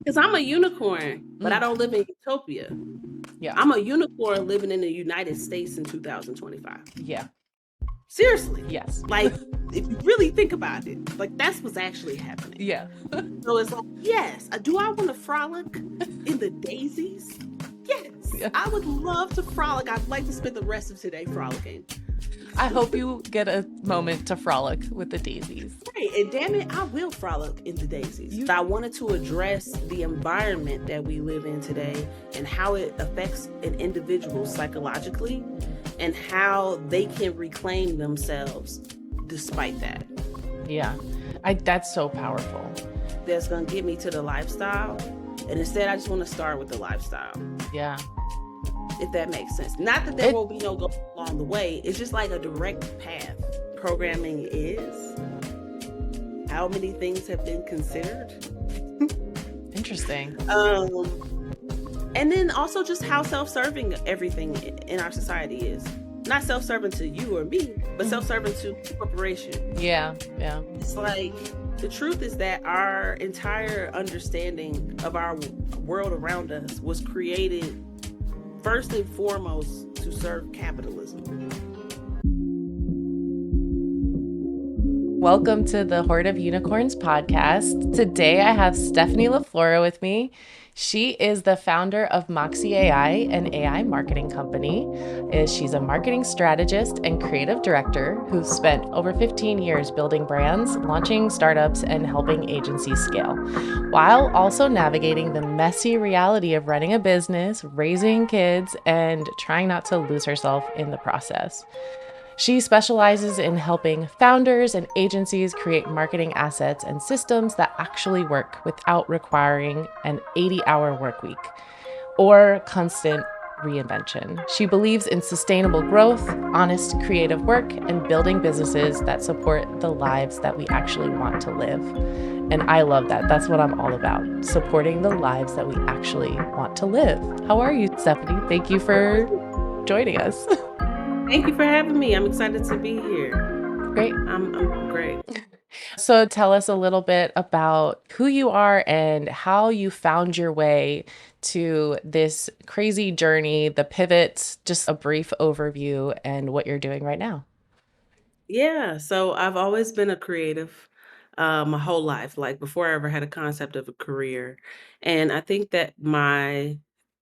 Because I'm a unicorn, but I Mm, don't live in utopia. yeah, I'm a unicorn living in the United States in 2025. yeah, Seriously. yes, Like, if you really think about it, like, that's what's actually happening. yeah, So it's like, yes, do I want to frolic in the daisies? Yes, yeah. I would love to frolic. I'd like to spend the rest of today frolicking. I hope you get a moment to frolic with the daisies. Right, and damn it, I will frolic in the daisies. You, I wanted to address the environment that we live in today and how it affects an individual psychologically and how they can reclaim themselves despite that. yeah, that's so powerful. That's going to get me to the lifestyle. And instead, I just want to start with the lifestyle, Yeah, if that makes sense. Not that there it will be no goal along the way. It's just like a direct path. Programming is. How many things have been considered? interesting. And then also just how self-serving everything in our society is. Not self-serving to you or me, but Mhm. self-serving to corporation. Yeah, yeah, It's like the truth is that our entire understanding of our world around us was created first and foremost to serve capitalism. welcome to the Horde of Unicorns podcast. Today I have Stephanie LaFlora with me. She is the founder of Moxie AI, an AI marketing company. She's a marketing strategist and creative director who's spent over 15 years building brands, launching startups, and helping agencies scale, while also navigating the messy reality of running a business, raising kids, and trying not to lose herself in the process. She specializes in helping founders and agencies create marketing assets and systems that actually work without requiring an 80-hour work week or constant reinvention. She believes in sustainable growth, honest creative work, and building businesses that support the lives that we actually want to live. And I love that. That's what I'm all about, supporting the lives that we actually want to live. How are you, Stephanie? Thank you for joining us. Thank you for having me. I'm excited to be here. Great. I'm great. So tell us a little bit about who you are and how you found your way to this crazy journey, the pivots, just a brief overview, and what you're doing right now. Yeah, so I've always been a creative my whole life, like before I ever had a concept of a career. And I think that my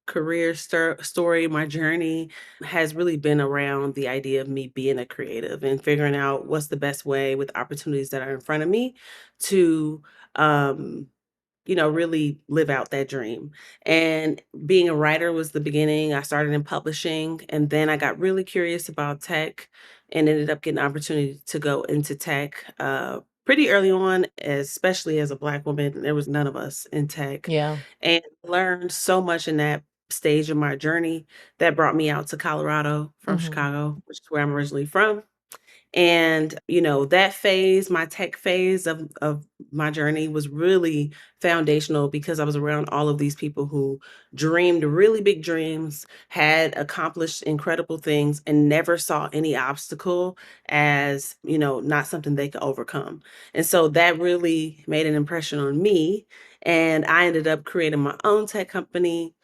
career story, my journey has really been around the idea of me being a creative and figuring out what's the best way with opportunities that are in front of me to um really live out that dream. And being a writer was the beginning. I started in publishing and then I got really curious about tech and ended up getting an opportunity to go into tech pretty early on, especially as a Black woman. There was none of us in tech Yeah. and learned so much in that stage of my journey that brought me out to Colorado from Hmm. Chicago, which is where I'm originally from. And, that phase, my tech phase of my journey was really foundational because I was around all of these people who dreamed really big dreams, had accomplished incredible things, and never saw any obstacle as, not something they could overcome. And so that really made an impression on me. And I ended up creating my own tech company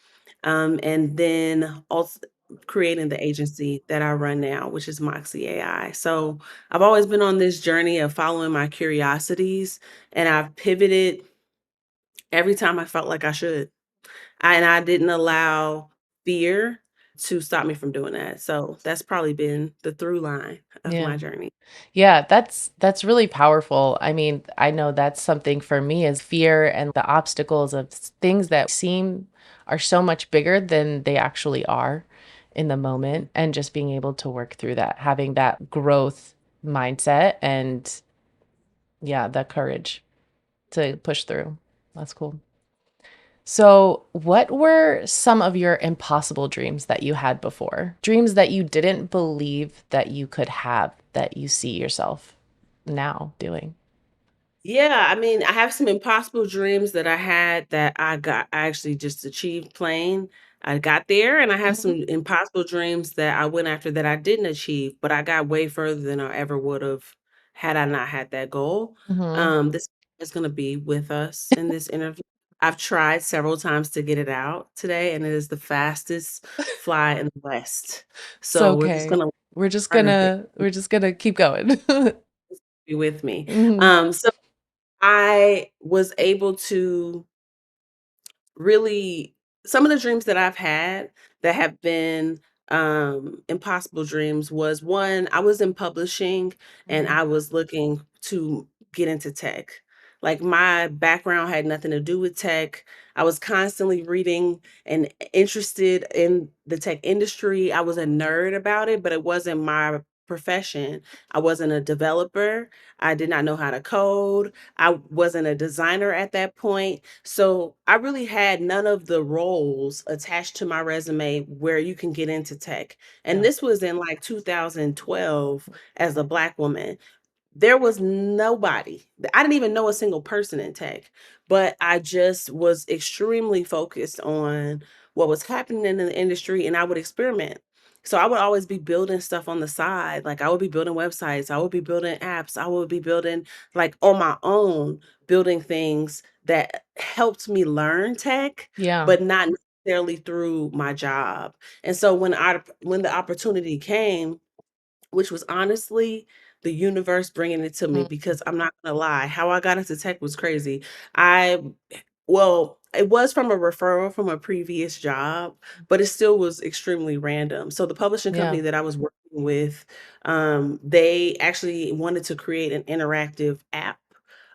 and then also creating the agency that I run now, which is Moxie AI. So I've always been on this journey of following my curiosities, and I've pivoted every time I felt like I should. And I didn't allow fear to stop me from doing that. So that's probably been the through line of Yeah. my journey. Yeah, that's really powerful. I mean, I know that's something for me is fear and the obstacles of things that seem are so much bigger than they actually are in the moment, and just being able to work through that, having that growth mindset and yeah, the courage to push through. That's cool. So, what were some of your impossible dreams that you had before? Dreams that you didn't believe that you could have, that you see yourself now doing? Yeah, I mean, I have some impossible dreams that I had that I actually just achieved plain. I got there, and I have Mhm. some impossible dreams that I went after that I didn't achieve, but I got way further than I ever would have had I not had that goal. Mhm. This is going to be with us in this interview. I've tried several times to get it out today, and it is the fastest fly in the West. It's So we're just okay. gonna We're just learn to gonna we're just gonna keep going. be with me. Mhm. So I was able to really some of the dreams that I've had that have been impossible dreams was one, I was in publishing and Mhm. I was looking to get into tech. Like my background had nothing to do with tech. I was constantly reading and interested in the tech industry. I was a nerd about it, but it wasn't my profession. I wasn't a developer. I did not know how to code. I wasn't a designer at that point. So I really had none of the roles attached to my resume where you can get into tech. And Yeah. this was in like 2012 as a Black woman. There was nobody. I didn't even know a single person in tech, but I just was extremely focused on what was happening in the industry and I would experiment. So I would always be building stuff on the side. Like I would be building websites, I would be building apps, I would be building like on my own, building things that helped me learn tech, Yeah. but not necessarily through my job. And so when the opportunity came, which was honestly the universe bringing it to me Mhm. because I'm not gonna lie, how I got into tech was crazy. I well, it was from a referral from a previous job, but it still was extremely random. So the publishing Yeah. company that I was working with, they actually wanted to create an interactive app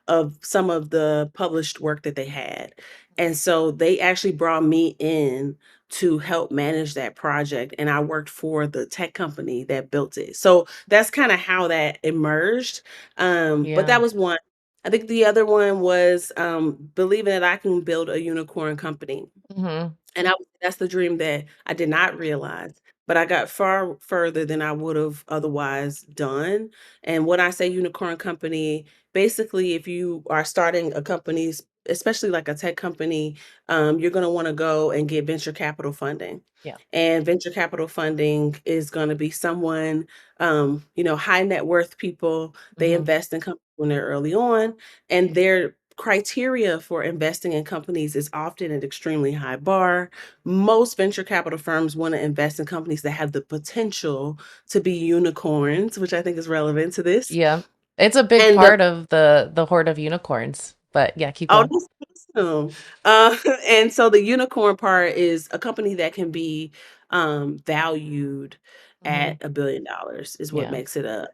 of some of the published work that they had. And so they actually brought me in to help manage that project, and I worked for the tech company that built it. So that's kinda how that emerged, but Yeah. that was one. I think the other one was, believing that I can build a unicorn company. Mhm. And that's the dream that I did not realize, but I got far further than I would've otherwise done. And when I say unicorn company, basically, if you are starting a company, especially like a tech company, you're gonna wanna go and get venture capital funding. Yeah. And venture capital funding is gonna be someone, high net worth people, they Mhm. invest in companies when they're early on, and their criteria for investing in companies is often an extremely high bar. Most venture capital firms want to invest in companies that have the potential to be unicorns, which I think is relevant to this. Yeah. It's a big And the part of the horde of unicorns. But yeah, keep Oh, going. that's awesome. And so the unicorn part is a company that can be valued at Mhm. $1 billion is what Yeah. makes it a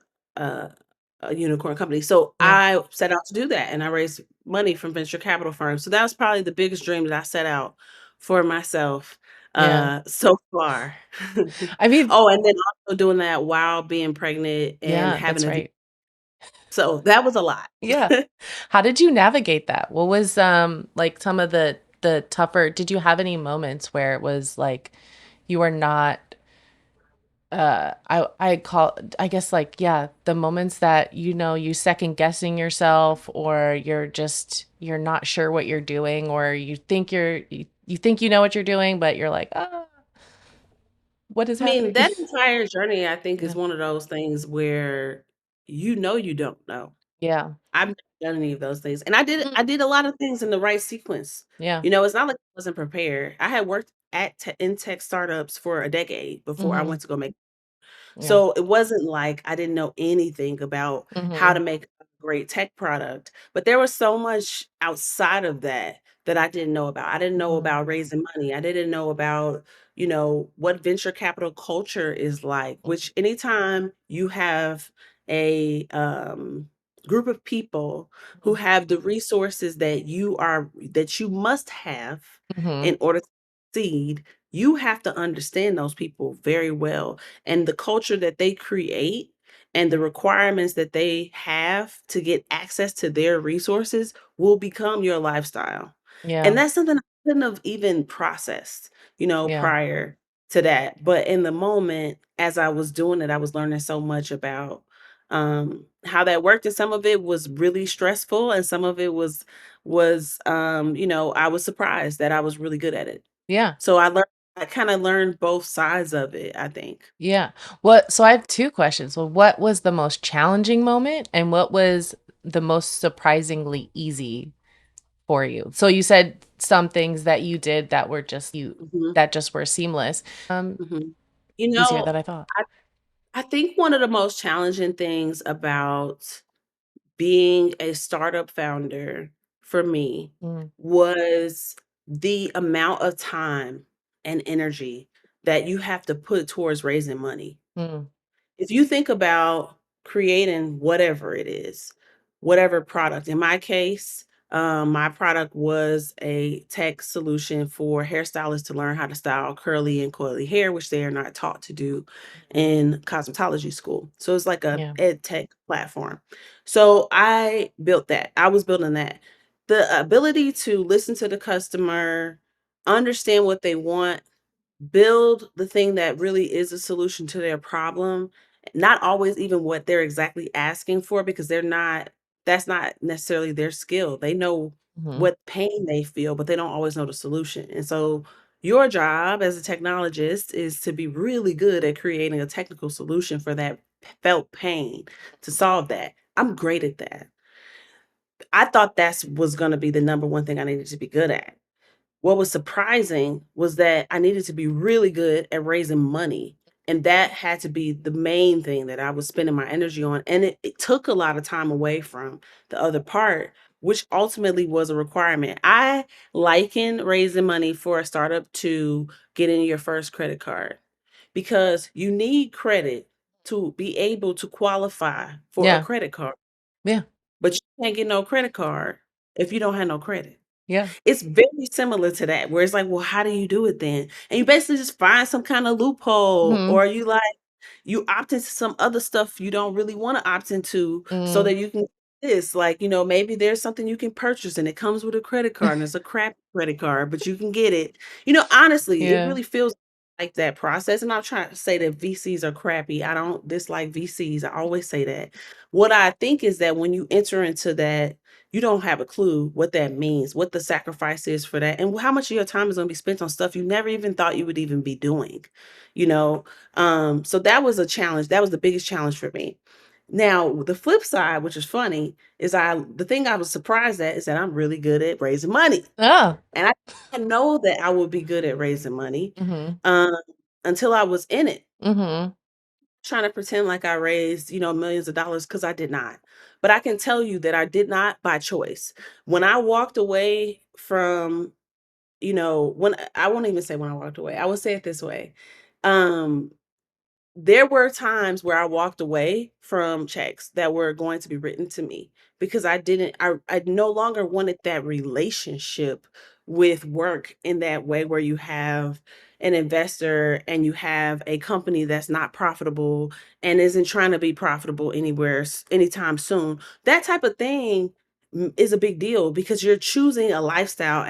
a unicorn company. So Yeah. I set out to do that and I raised money from venture capital firms. So that was probably the biggest dream that I set out for myself Yeah. so far. I mean, Oh, and then also doing that while being pregnant and yeah, having that's a right. so that was a lot. Yeah. How did you navigate that? What was, like, some of the tougher did you have any moments where it was, like, you were not, I guess, like, yeah, the moments that, you second guessing yourself or you're not sure what you're doing or you think you know what you're doing, but you're like, "Ah, what is I mean, happening?" that entire journey, I think, is Yeah. one of those things where you don't know. Yeah. I've never done any of those things, and Mm. I did a lot of things in the right sequence. Yeah. It's not like I wasn't prepared. I had worked at in tech startups for a decade before I Mhm. went to go make Yeah. so it wasn't like I didn't know anything about how to Mhm. make a great tech product, but there was so much outside of that that I didn't know about. I didn't know Mhm. about raising money. I didn't know about, what venture capital culture is like, which anytime you have a group of people who Mhm. have the resources that you must have Mhm. in order to succeed, you have to understand those people very well and the culture that they create and the requirements that they have to get access to their resources will become your lifestyle. And Yeah. that's something I couldn't have even processed, Yeah. prior to that. But in the moment, as I was doing it, I was learning so much about how that worked. And some of it was really stressful and some of it was I was surprised that I was really good at it. Yeah. So I kinda learned both sides of it, I think. Yeah. So I have 2 questions. Well, what was the most challenging moment and what was the most surprisingly easy? for you. So you said some things that you did that were Mhm, that just were seamless. mhm. You Easier know, than I thought. I I think one of the most challenging things about being a startup founder for me Mm, was the amount of time and energy that you have to put towards raising money. mm, If you think about creating whatever it is, whatever product, in my case, my product was a tech solution for hairstylists to learn how to style curly and coily hair, which they are not taught to do in cosmetology school. So it's like a yeah, ed tech platform. So I built that. I was building that. The ability to listen to the customer, understand what they want, build the thing that really is a solution to their problem, not always even what they're exactly asking for because that's not necessarily their skill. They know mhm, what pain they feel, but they don't always know the solution. And so your job as a technologist is to be really good at creating a technical solution for that felt pain to solve that. I'm great at that. I thought that's was going to be the number one thing I needed to be good at. What was surprising was that I needed to be really good at raising money, and that had to be the main thing that I was spending my energy on, and it took a lot of time away from the other part, which ultimately was a requirement. I liken raising money for a startup to getting your first credit card because you need credit to be able to qualify for a yeah, credit card, yeah, but you can't get no credit card if you don't have no credit. yeah, It's very similar to that, where it's like, "Well, how do you do it then?" And you basically just find some kinda loophole, mhm, or you opt into some other stuff you don't really wanna opt into so mm, that you can this, like, maybe there's something you can purchase and it comes with a credit card and it's a crap credit card, but you can get it. Honestly, it yeah, really feels like that process, and I'm trying to say that VCs are crappy. I don't dislike VCs, I always say that. What I think is that when you enter into that, you don't have a clue what that means, what the sacrifice is for that, and how much of your time is gonna be spent on stuff you never even thought you would even be doing, you know? So that was a challenge. That was the biggest challenge for me. Now, the flip side, which is funny, is the thing I was surprised at is that I'm really good at raising money. oh, And I didn't know that I would be good at raising money, mhm, um, until I was in it, mhm, trying to pretend like I raised, millions of dollars because I did not. But I can tell you that I did not by choice. When I walked away from, when I won't even say when I walked away. I will say it this way. Um, there were times where I walked away from checks that were going to be written to me because I no longer wanted that relationship with work in that way where you have an investor and you have a company that's not profitable and isn't trying to be profitable anytime soon. That type of thing is a big deal because you're choosing a lifestyle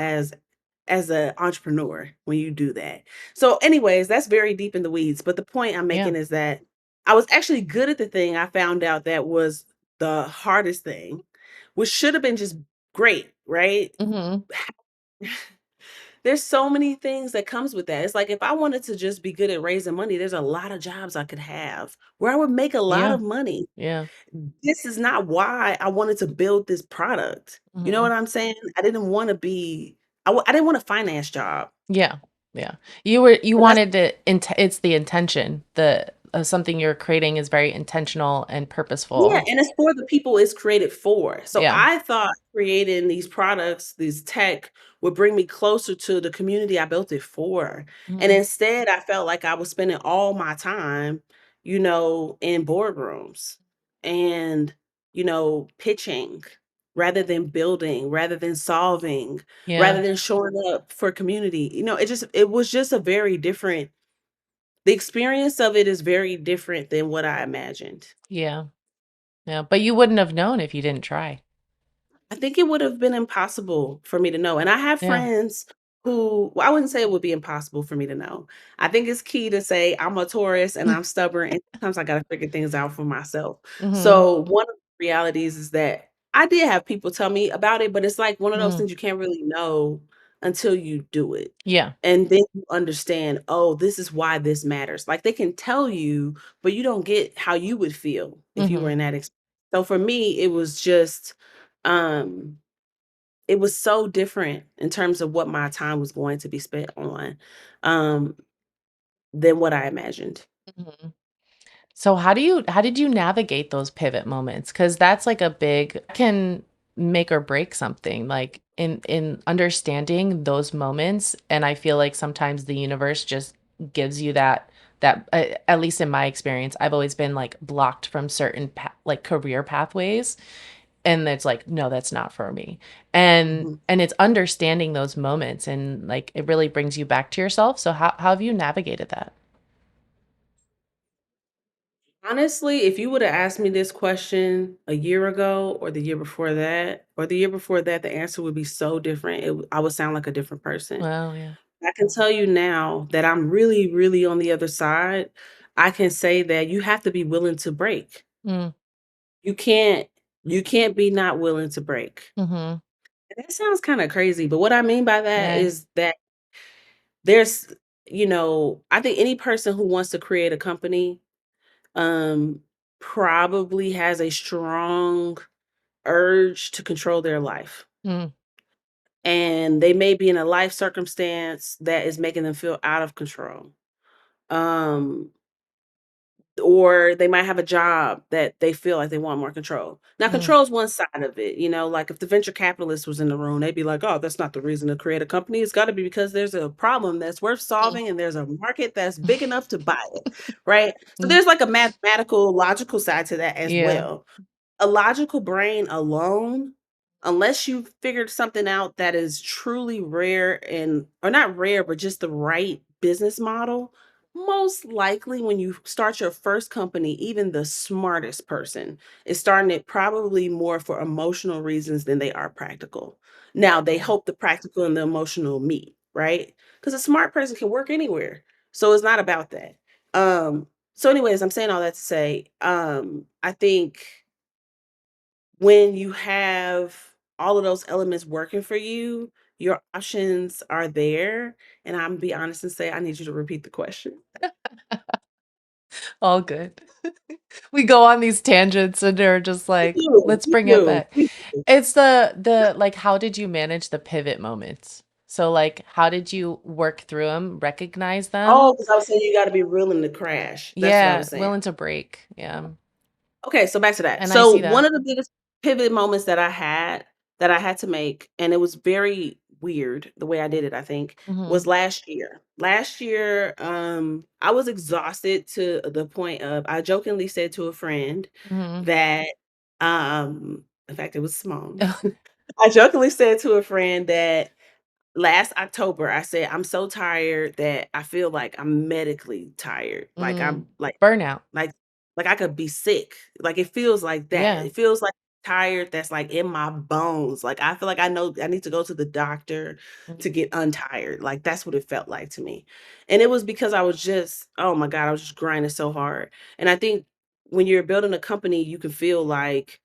as an entrepreneur when you do that. So anyways, that's very deep in the weeds, but the point I'm yeah, making is that I was actually good at the thing I found out that was the hardest thing, which should have been just great, right? mhm, There's so many things that comes with that. It's like if I wanted to just be good at raising money, there's a lot of jobs I could have where I would make a lot yeah, of money. yeah, This is not why I wanted to build this product. You know mhm, what I'm saying? I didn't want to be I didn't want a finance job. yeah, yeah. You And that's wanted to it's the intention, something you're creating is very intentional and Yeah, purposeful. and it's for the people it's created for. So Yeah, I thought creating these products, these tech, would bring me closer to the community I built it for. And mhm, instead, I felt like I was spending all my time, in boardrooms and, pitching rather than building, rather than solving, yeah, rather than showing up for community. It was just a very different the experience of it is very different than what I imagined. yeah, yeah, but you wouldn't have known if you didn't try. I think it would have been impossible for me to know, and I have Yeah, friends who I wouldn't say it would be impossible for me to know. I think it's key to say I'm a Taurus and I'm stubborn, and sometimes I gotta figure things out for myself. mhm, So, one of the realities is that I did have people tell me about it, but it's like one of those mm, things you can't really know until you do it. yeah, And then you understand, "Oh, this is why this matters." Like, they can tell you, but you don't get how you would feel if you were mhm, in that So, for me, it was just, um it was so different in terms of what my time was going to be spent on, um, than what I imagined. Mhm. So how did you navigate those pivot moments? Because that's like a big can make or break something, like, in understanding those moments, and I feel like sometimes the universe just gives you at least in my experience, I've always been, like, blocked from certain like, career pathways, and it's like, "No, that's not for me." Mhm. And it's understanding those moments, and, like, it really brings you back to yourself, so how have you navigated that? Honestly, if you woulda asked me this question a year ago or the year before that, or the year before that, the answer would be so different. I would sound like a different person. Well, yeah. I can tell you now that I'm really, really on the other side. I can say that you have to be willing to break. Mm, You can't you can't be not willing to break. mhm. And that sounds kinda crazy, but what I mean by that Yeah. is that there's I think any person who wants to create a company, um, probably has a strong urge to control their life. Mm, And they may be in a life circumstance that is making them feel out of control. Um, or they might have a job that they feel like they want more control. Now, mm, control is one side of it, like if the venture capitalist was in the room, they'd be like, "Oh, that's not the reason to create a company. It's got to be because there's a problem that's worth mm. solving and there's a market that's big enough to buy it." Right? So Mm, there's like a mathematical, logical side to that as yeah. well. A logical brain alone, unless you've figured something out that is truly rare and or not rare, but just the right business model, most likely when you start your first company, even the smartest person is starting it probably more for emotional reasons than they are practical. Now, they Mm, hope the practical and the emotional meet, right? Because a smart person can work anywhere. So it's not about that. So anyways, I'm saying all that to say, I think when you have all of those elements working for you, your options are there. And I'm be honest and say, I need you to repeat the question. all good. We go on these tangents and they're just We like, do, "Let's we bring it do, back." we do. It's like, how did you manage the pivot moments? So, like, how did you work through them, recognize them? Oh, because I was saying you gotta be willing to crash. That's what I Yeah, was saying. willing to break. Yeah, Okay, so back to that. and I So see one that. of the biggest pivot moments that I had to make, and it was very weird the way I did it, I think, was Mhm, last year. Last year, I was exhausted to the point of I jokingly said to a friend mhm. that, in fact, it was Simone. I jokingly said to a friend that last October, I said, "I'm so tired that I feel like I'm medically tired. Like Mm. I'm like Burnout. like like I could be sick." Like it feels like that. Yeah. It feels like tired that's like in my bones. Like I feel like I know I need to go to the doctor to Mhm, get untired. Like that's what it felt like to me. And it was because I was just, oh my God, I was just grinding so hard. And I think when you're building a company, you can feel like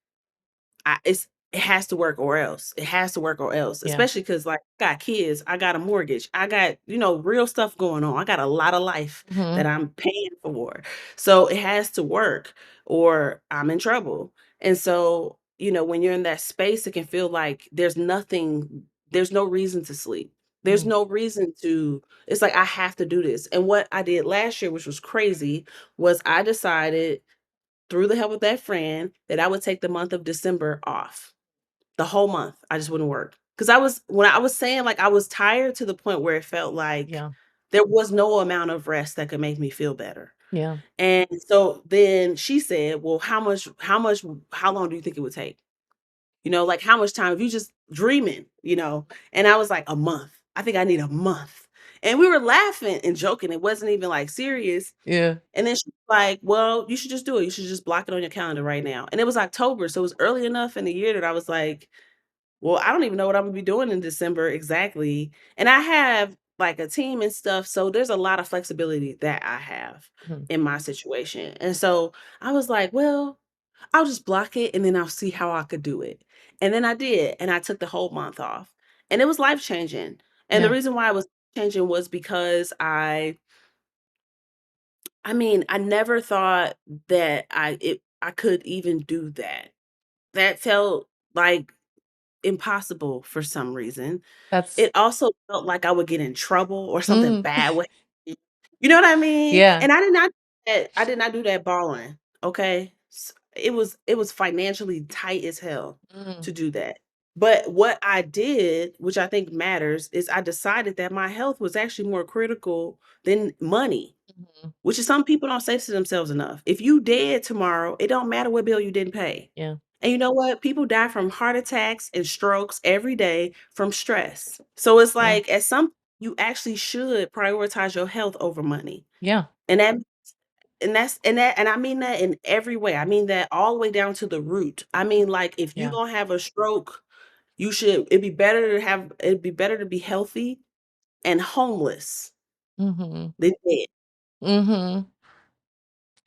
it has to work or else. It has to work or else, yeah. especially because like, I got kids, I got a mortgage, I got, real stuff going on. I got a lot of life Mhm, that I'm paying for. So it has to work or I'm in trouble. And so, when you're in that space, it can feel like there's no reason to sleep. There's mhm, no reason to, it's like I have to do this. And what I did last year, which was crazy, was I decided through the help of that friend that I would take the month of December off. The whole month, I just wouldn't work. Because when I was saying, like, I was tired to the point where it felt like yeah, there was no amount of rest that could make me feel better. yeah, And so then she said, "Well, how long do you think it would take?" Like, "How much time if you just dreaming?" And I was like, "A month. I think I need a month." And we were laughing and joking. It wasn't even, like, serious. yeah, And then she's like, "Well, you should just do it. You should just block it on your calendar right now." And it was October, so it was early enough in the year that I was like, "Well, I don't even know what I'm gonna be doing in December exactly." And I have like a team and stuff, so there's a lot of flexibility that I have mhm, in my situation. And so I was like, "Well, I'll just block it and then I'll see how I could do it." And then I did, and I took the whole month off. And it was life changing. And the yeah, reason why it was changing was because I mean, I never thought that I could even do that. That felt like impossible for some reason. That's It also felt like I would get in trouble or something mm, bad would happen. You know what I mean? yeah. And I did not do that balling, okay? It was financially tight as hell Mm, to do that. But what I did, which I think matters, is I decided that my health was actually more critical than money, mhm, which is some people don't say to themselves enough. If you dead tomorrow, it don't matter what bill you didn't pay. yeah, And you know what? People die from heart attacks and strokes every day from stress. So it's yeah, like at some you actually should prioritize your health over money. yeah, And and I mean that in every way. I mean that all the way down to the root. I mean, like, if you yeah. gonna have a stroke, it'd be better to be healthy and homeless Mhm, than dead. mhm.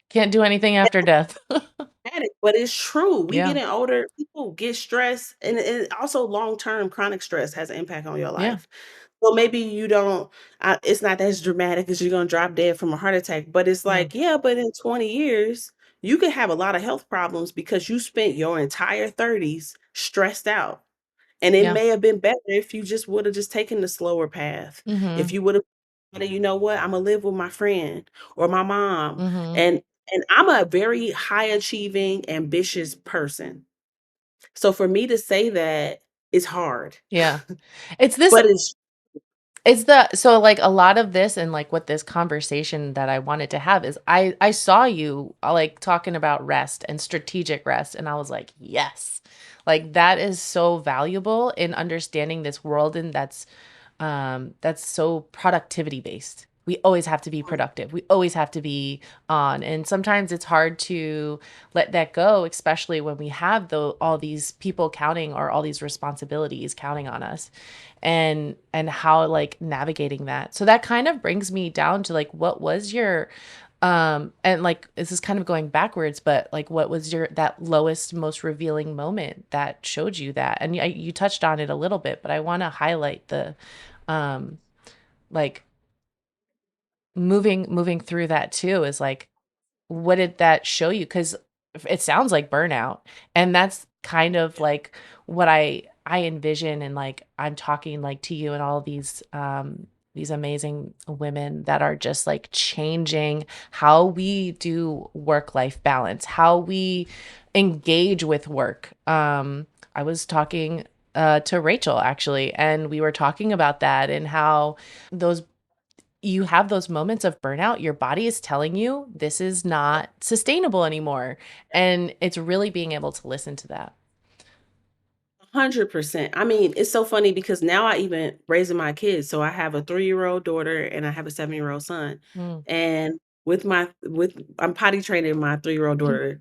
Can't do anything after death. Dramatic, but it's true. We Yeah, getting older, people get stressed, and also long-term chronic stress has an impact on your yeah, life. Well, maybe you don't it's not as dramatic as you're gonna drop dead from a heart attack, but it's yeah, like, yeah, but in 20 years, you could have a lot of health problems because you spent your entire 30s stressed out. And it yeah. may have been better if you just woulda just taken the slower path. If Mhm, you woulda said, "You know what? Imma live with my friend or my mom." mhm. And I'm a very high achieving, ambitious person. So for me to say that is hard, Yeah. It's this but it's It's the so, like, a lot of this and, like, what this conversation that I wanted to have is I saw you, like, talking about rest and strategic rest, and I was like, "Yes." Like, that is so valuable in understanding this world, and that's so productivity based. We always have to be productive. We always have to be on. And sometimes it's hard to let that go, especially when we have all these people counting or all these responsibilities counting on us and how like navigating that. So that kind of brings me down to like what was your and like this is kind of going backwards, but like what was your that lowest most revealing moment that showed you that? And you touched on it a little bit, but I want to highlight the um like moving through that too is like what did that show you? Because it sounds like burnout, and that's kind of like what I envision, and like I'm talking like to you and all these amazing women that are just like changing how we do work life balance, how we engage with work. I was talking to Rachel actually, and we were talking about that and how those you have those moments of burnout, your body is telling you this is not sustainable anymore. And it's really being able to listen to that. 100%. I mean, it's so funny because now I even raising my kids. So I have a 3-year-old daughter and I have a 7-year-old son. Mm. And with I'm potty training my 3-year-old daughter.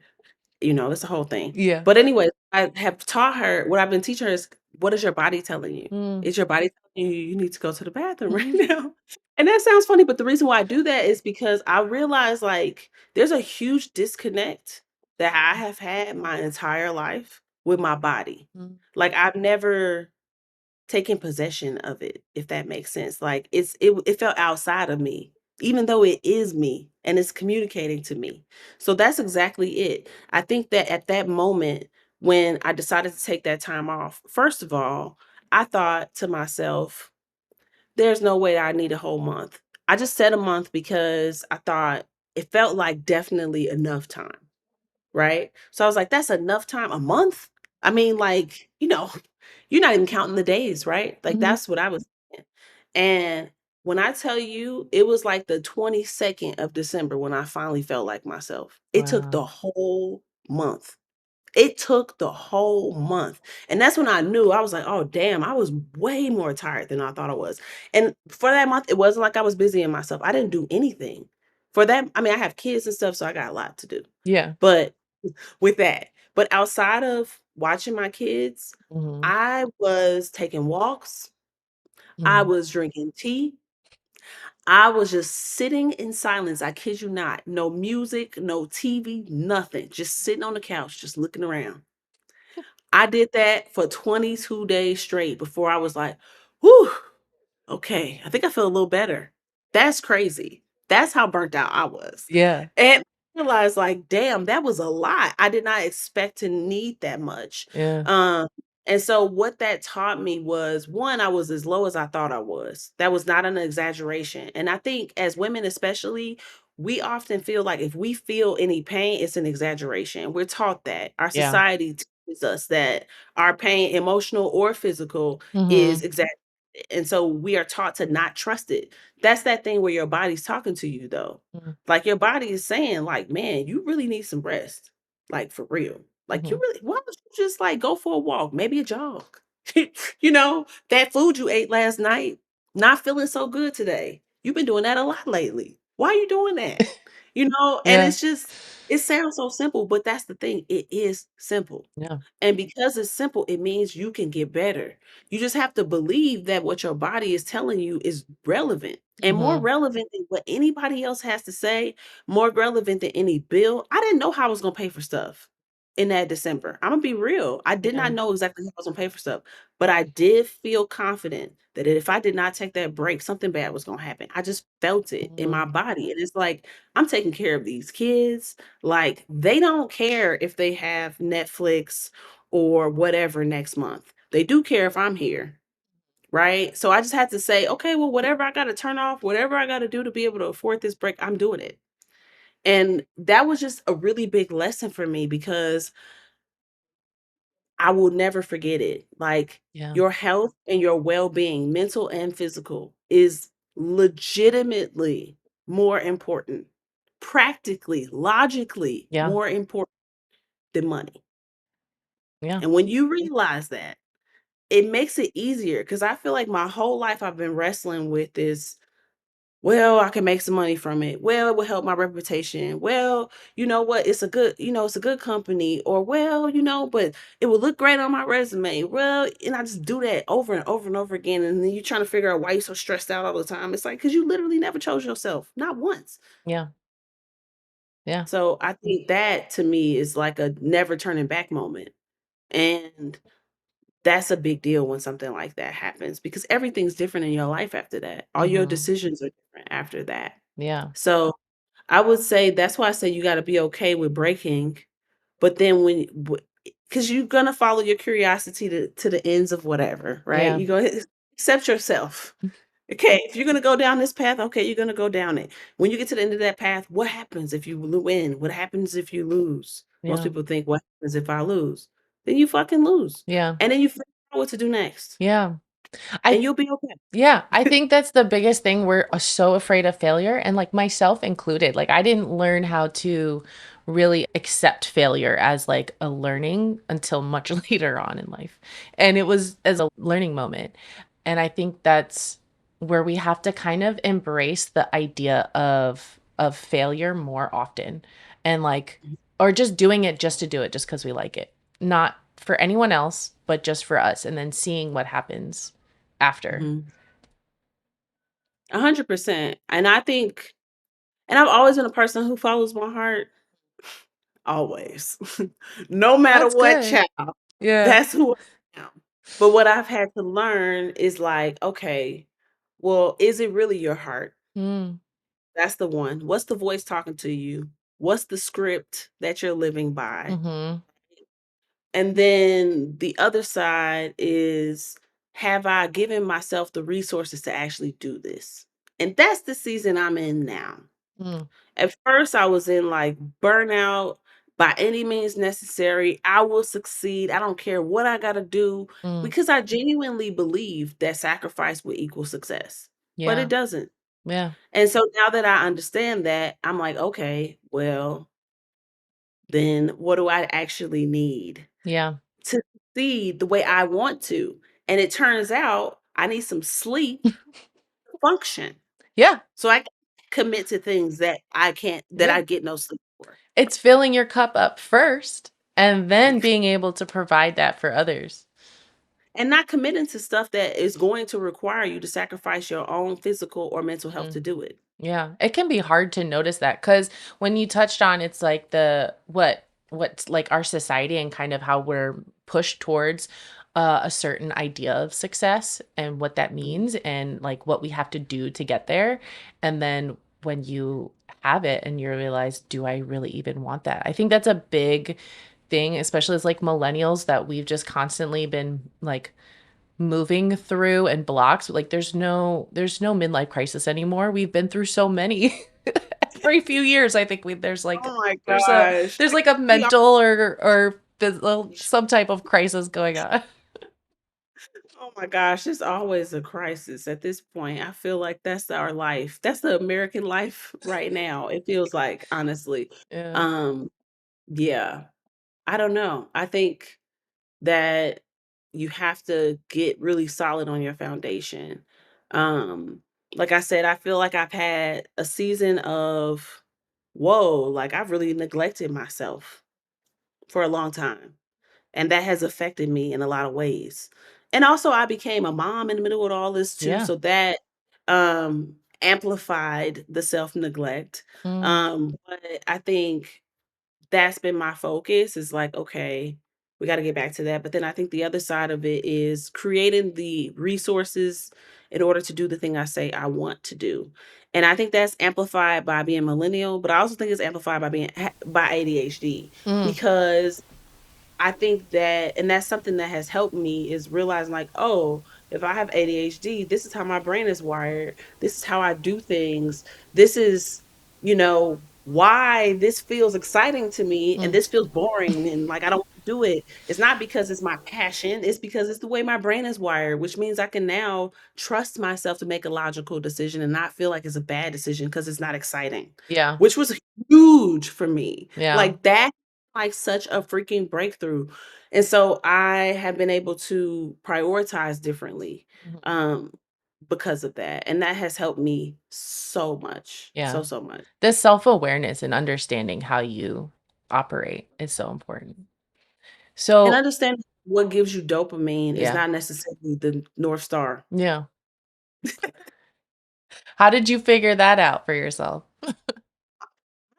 It's the whole thing. Yeah. But anyway, I have taught her what I've been teaching her is, what is your body telling you? Mm. Is your body telling you you need to go to the bathroom right Mhm. now? And that sounds funny, but the reason why I do that is because I realize, like, there's a huge disconnect that I have had my entire life with my body. Mm. Like, I've never taking possession of it, if that makes sense. Like, it felt outside of me, even though it is me and it's communicating to me. So that's exactly it. I think that at that moment when I decided to take that time off, first of all, I thought to myself, there's no way I need a whole month. I just said a month because I thought it felt like definitely enough time. Right? So I was like, "That's enough time? A month?" I mean, like, you're not even counting the days, right? Like, Mhm. that's what I was thinking. And when I tell you, it was like the 22nd of December when I finally felt like myself. It took Wow. the whole month. It took the whole month. And that's when I knew, I was like, "Oh, damn, I was way more tired than I thought I was." And for that month, it wasn't like I was busying myself. I didn't do anything. For that, I mean, I have kids and stuff, so I got a lot to do. Yeah. But with that. But outside of watching my kids, Mhm. I was taking walks, I Mhm. was drinking tea, I was just sitting in silence, I kid you not. No music, no TV, nothing. Just sitting on the couch, just looking around. I did that for 22 days straight before I was like, "Whew, okay, I think I feel a little better." That's crazy. That's how burnt out I was. Yeah. And I realized like, damn, that was a lot. I did not expect to need that much. Yeah. Um, And so what that taught me was, one, I was as low as I thought I was. That was not an exaggeration. And I think as women especially, we often feel like if we feel any pain, it's an exaggeration. We're taught that. Our Yeah. society teaches us that our pain, emotional or physical, is Mhm. exaggerated. And so we are taught to not trust it. That's that thing where your body's talking to you though. Mhm. Like your body is saying, like, man, you really need some rest. Like for real. Like you Mhm. really, why don't you just like go for a walk, maybe a jog? That food you ate last night, not feeling so good today. You've been doing that a lot lately. Why are you doing that? And Yeah. it's just, it sounds so simple, but that's the thing. It is simple. Yeah. And because it's simple, it means you can get better. You just have to believe that what your body is telling you is relevant and more Mhm. relevant than what anybody else has to say, more relevant than any bill. I didn't know how I was going to pay for stuff in that December. I'm going to be real. I did Yeah. not know exactly how I was going to pay for stuff, but I did feel confident that if I did not take that break, something bad was going to happen. I just felt it in my Mhm. body. And it's like, I'm taking care of these kids. Like, they don't care if they have Netflix or whatever next month. They do care if I'm here, right? So I just had to say, okay, well, whatever I got to turn off, whatever I got to do to be able to afford this break, I'm doing it. And that was just a really big lesson for me because I will never forget it. Like Yeah. your health and your well being, mental and physical, is legitimately more important, practically, logically Yeah. more important than money. Yeah. And when you realize that, it makes it easier because I feel like my whole life I've been wrestling with this. Well, I can make some money from it. Well, it will help my reputation. Well, you know what? It's a good company. Or, well, but it will look great on my resume. Well, and I just do that over and over and over again. And then you're trying to figure out why you're so stressed out all the time. It's like, because you literally never chose yourself, not once. Yeah. Yeah. So I think that to me is like a never turning back moment. And that's a big deal when something like that happens because everything's different in your life after that. All your Mhm. decisions are different after that. Yeah. So, I would say that's why I say you gotta be okay with breaking, but then when because you're gonna follow your curiosity to the ends of whatever, right? Yeah. You're gonna accept yourself. Okay, if you're gonna go down this path, okay, you're gonna go down it. When you get to the end of that path, what happens if you win? What happens if you lose? Most Yeah. people think, "What happens if I lose?" Then you fucking lose, Yeah. and then you figure out what to do next, Yeah. I and you'll be okay. Yeah, I think that's the biggest thing. We're so afraid of failure, and like myself included. Like I didn't learn how to really accept failure as like a learning until much later on in life. And it was as a learning moment. And I think that's where we have to kind of embrace the idea of failure more often and like or just doing it just to do it just because we like it. Not for anyone else, but just for us and then seeing what happens after. Mhm. 100%, and I think and I've always been a person who follows my heart, always. No matter That's what, good. child, Yeah. that's who I am. But what I've had to learn is like, okay, well, is it really your heart? Mm, That's the one. What's the voice talking to you? What's the script that you're living by? mhm, And then the other side is, have I given myself the resources to actually do this? And that's the season I'm in now. mm, At first, I was in like burnout by any means necessary. I will succeed. I don't care what I got to do mm. because I genuinely believe that sacrifice will equal success, but it Yeah, doesn't. yeah, And so now that I understand that, I'm like, okay, well, then what do I actually need yeah, to succeed the way I want to? And it turns out I need some sleep to function. yeah, So I can commit to things that yeah. I get no sleep for. It's filling your cup up first and then being able to provide that for others. And not committing to stuff that is going to require you to sacrifice your own physical or mental health Mm. to do it. Yeah, it can be hard to notice that because when you touched on it's like the what's like our society and kind of how we're pushed towards a certain idea of success and what that Mhm, means and like what we have to do to get there. And then when you have it and you realize, do I really even want that? I think that's a big thing, especially as like millennials, that we've just constantly been like moving through and blocked. Like there's no midlife crisis anymore. We've been through so many. Every few years, I think there's like Oh my there's a gosh. there's like a We are mental or some type of crisis going on. Oh my gosh, it's always a crisis at this point. I feel like that's our life. That's the American life right now. It feels like, honestly. Yeah. Um, yeah. I don't know. I think that you have to get really solid on your foundation. Um, like I said, I feel like I've had a season of whoa, like I've really neglected myself for a long time. And that has affected me in a lot of ways. And also I became a mom in the middle of all this too, Yeah. so that amplified the self-neglect. Mm, But I think that's been my focus is like, okay, we got to get back to that. But then I think the other side of it is creating the resources in order to do the thing I say I want to do. And I think that's amplified by being millennial, but I also think it's amplified by being by ADHD mm, because I think that and that's something that has helped me is realizing like, oh, if I have ADHD, this is how my brain is wired. This is how I do things. This is, why this feels exciting to me and mm. this feels boring and like I don't want to do it. It's not because it's my passion, it's because it's the way my brain is wired, which means I can now trust myself to make a logical decision and not feel like it's a bad decision because it's not exciting, Yeah. which was huge for me. Yeah. Like that like such a freaking breakthrough. And so I have been able to prioritize differently Mhm. um because of that. And that has helped me so much. So Yeah. so much. This self-awareness and understanding how you operate is so important. And So, understand what gives you dopamine is yeah. not necessarily the North Star. Yeah. How did you figure that out for yourself?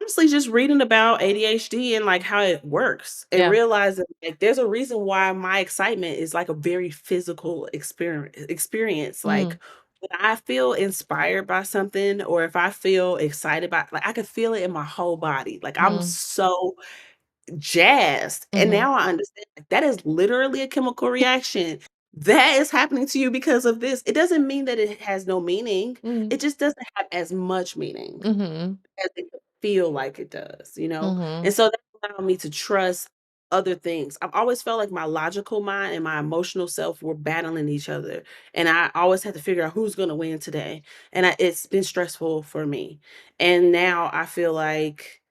Honestly, just reading about ADHD and like how it works and Yeah. realizing like there's a reason why my excitement is like a very physical experience. Mm, Like when I feel inspired by something or if I feel excited by like I could feel it in my whole body. Like I'm mm, so jazzed. And mhm, now I understand like, that is literally a chemical reaction. That is happening to you because of this. It doesn't mean that it has no meaning. mm, It just doesn't have as much meaning mhm, as it could feel like it does? mhm. And so that allowed me to trust other things. I've always felt like my logical mind and my emotional self were battling each other. And I always had to figure out who's going to win today. And it's been stressful for me. And now I feel like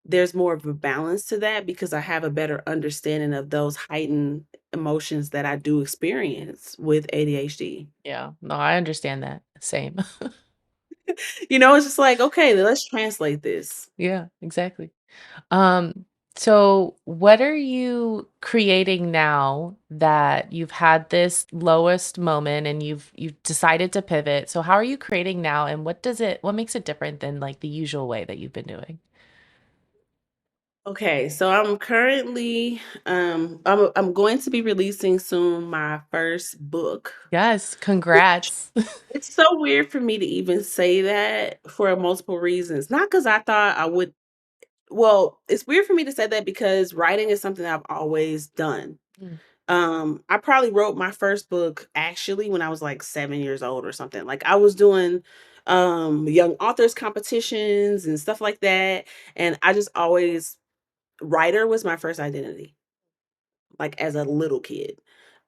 there's more of a balance to that because I have a better understanding of those heightened emotions that I do experience with ADHD. Yeah. No, I understand that. Same. It's just like, okay, then let's translate this. Yeah, exactly. Um, so what are you creating now that you've had this lowest moment and you've decided to pivot? So how are you creating now and what makes it different than like the usual way that you've been doing? Okay, so I'm currently I'm going to be releasing soon my first book. Yes, Which congrats. it's so weird for me to even say that for multiple reasons. Not because I thought I would well, it's weird for me to say that because writing is something I've always done. Mm, I probably wrote my first book actually when I was like 7 years old or something. Like I was doing young authors competitions and stuff like that. And I just always writer was my first identity, like as a little kid.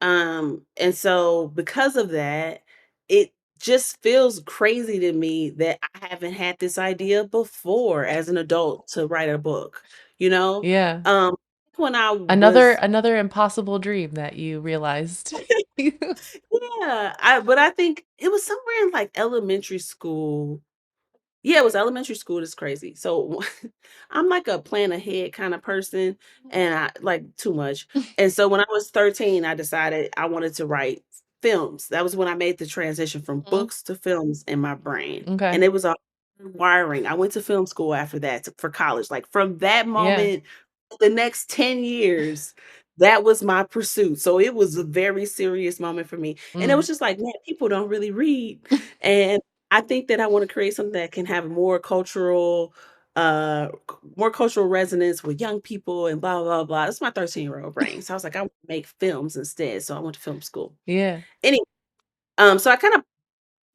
And so because of that, it just feels crazy to me that I haven't had this idea before as an adult to write a book, you know? yeah. Um when I Another was another impossible dream that you realized. yeah, but I think it was somewhere in like elementary school. Yeah, it was elementary school, it's crazy. So, I'm like a plan ahead kinda person, and I like too much, and so when I was 13, I decided I wanted to write films. That was when I made the transition from Mhm. books to films in my brain, Okay. and it was a wiring. I went to film school after that for college. Like, from that Yeah. moment, the next 10 years, that was my pursuit. So, it was a very serious moment for me, and it Mm. was just like, "Man, people don't really read," and I think that I wanna create something that can have more cultural, more cultural resonance with young people and blah, blah, blah. That's my 13-year-old brain. So I was like, I want to make films instead. So I went to film school. Yeah. Anyway, so I kind of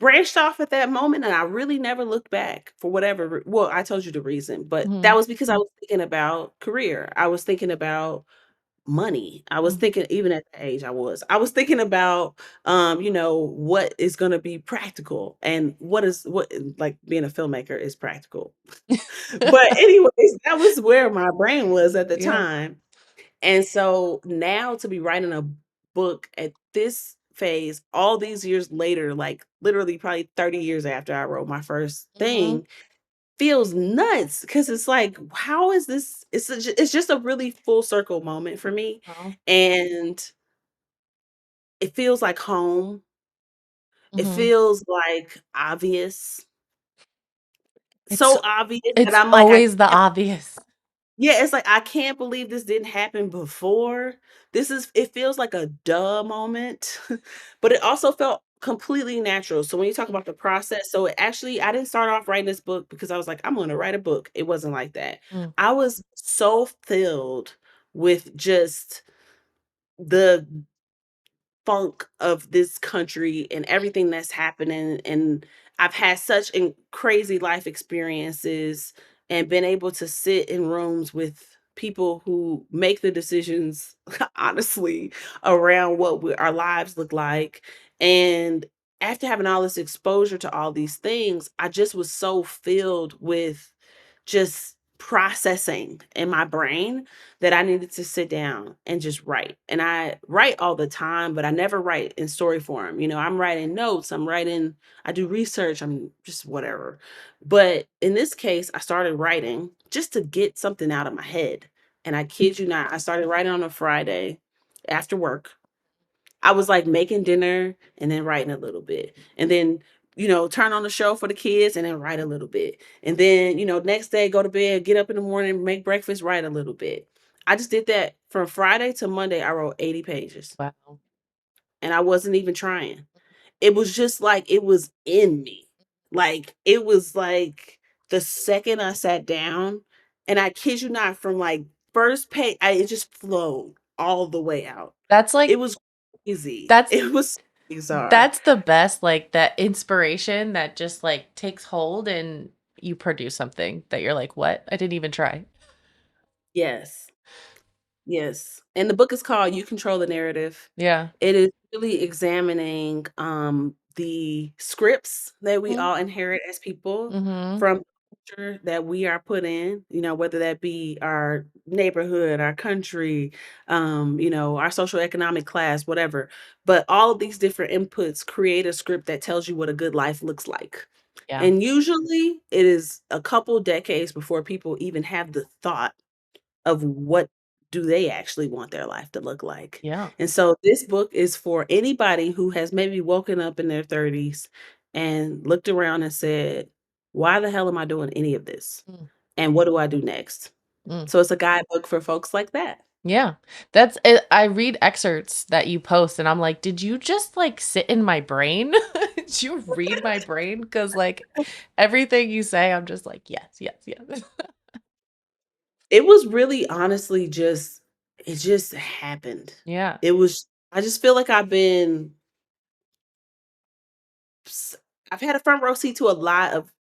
branched off at that moment, and I really never looked back for whatever well, I told you the reason, but that Mhm. was because I was thinking about career. I was thinking about money. I was Mm. thinking even at the age I was thinking about, what is gonna be practical and what like, being a filmmaker is practical. But anyways, that was where my brain was at the Yeah. time. And so now to be writing a book at this phase, all these years later, like literally probably 30 years after I wrote my first Mhm. thing, feels nuts because it's like, how is this? It's just a really full circle moment for me. Oh. And it feels like home. It Mhm. feels like obvious. It's So obvious that it's I'm like, I always the can't obvious. Yeah, it's like, I can't believe this didn't happen before. It feels like a duh moment, but it also felt completely natural. So when you talk Mm, about the process, so it actually I didn't start off writing this book because I was like, I'm gonna write a book. It wasn't like that. mm, I was so filled with just the funk of this country and everything that's happening, and I've had such crazy life experiences and been able to sit in rooms with people who make the decisions honestly around what our lives look like. And after having all this exposure to all these things, I just was so filled with just processing in my brain that I needed to sit down and just write. And I write all the time, but I never write in story form. I'm writing notes, I do research, I'm just whatever. But in this case, I started writing just to get something out of my head. And I kid you not, I started writing on a Friday after work. I was, like, making dinner and then writing a little bit, and then, turn on the show for the kids and then write a little bit, and then, next day, go to bed, get up in the morning, make breakfast, write a little bit. I just did that from Friday to Monday, I wrote 80 pages, wow. and I wasn't even trying. It was just like it was in me. Like, it was like the second I sat down, and I kid you not, from, like, first page, it just flowed all the way out. That's It like was crazy. that's It was bizarre. that's the best, like, that inspiration that just, like, takes hold and you produce something that you're like, "What? I didn't even try." Yes. Yes, and the book is called You Control the Narrative. Yeah. It is really examining, the scripts that we Mhm. all inherit as people Mhm. from the culture that we are put in, whether that be our neighborhood, our country, our social economic class, whatever. But all of these different inputs create a script that tells you what a good life looks like. Yeah. And usually it is a couple decades before people even have the thought of what do they actually want their life to look like. Yeah. And so this book is for anybody who has maybe woken up in their 30s and looked around and said, "Why the hell am I doing any of this? Mm, And what do I do next?" mm. So it's a guidebook for folks like that. Yeah. That's it. I read excerpts that you post and I'm like, "Did you just, like, sit in my brain? Did you read my brain?" Because like, everything you say, I'm just like, "Yes, yes, yes." It was really honestly just it just happened. Yeah. I just feel like s- I've had a front row seat to a lot of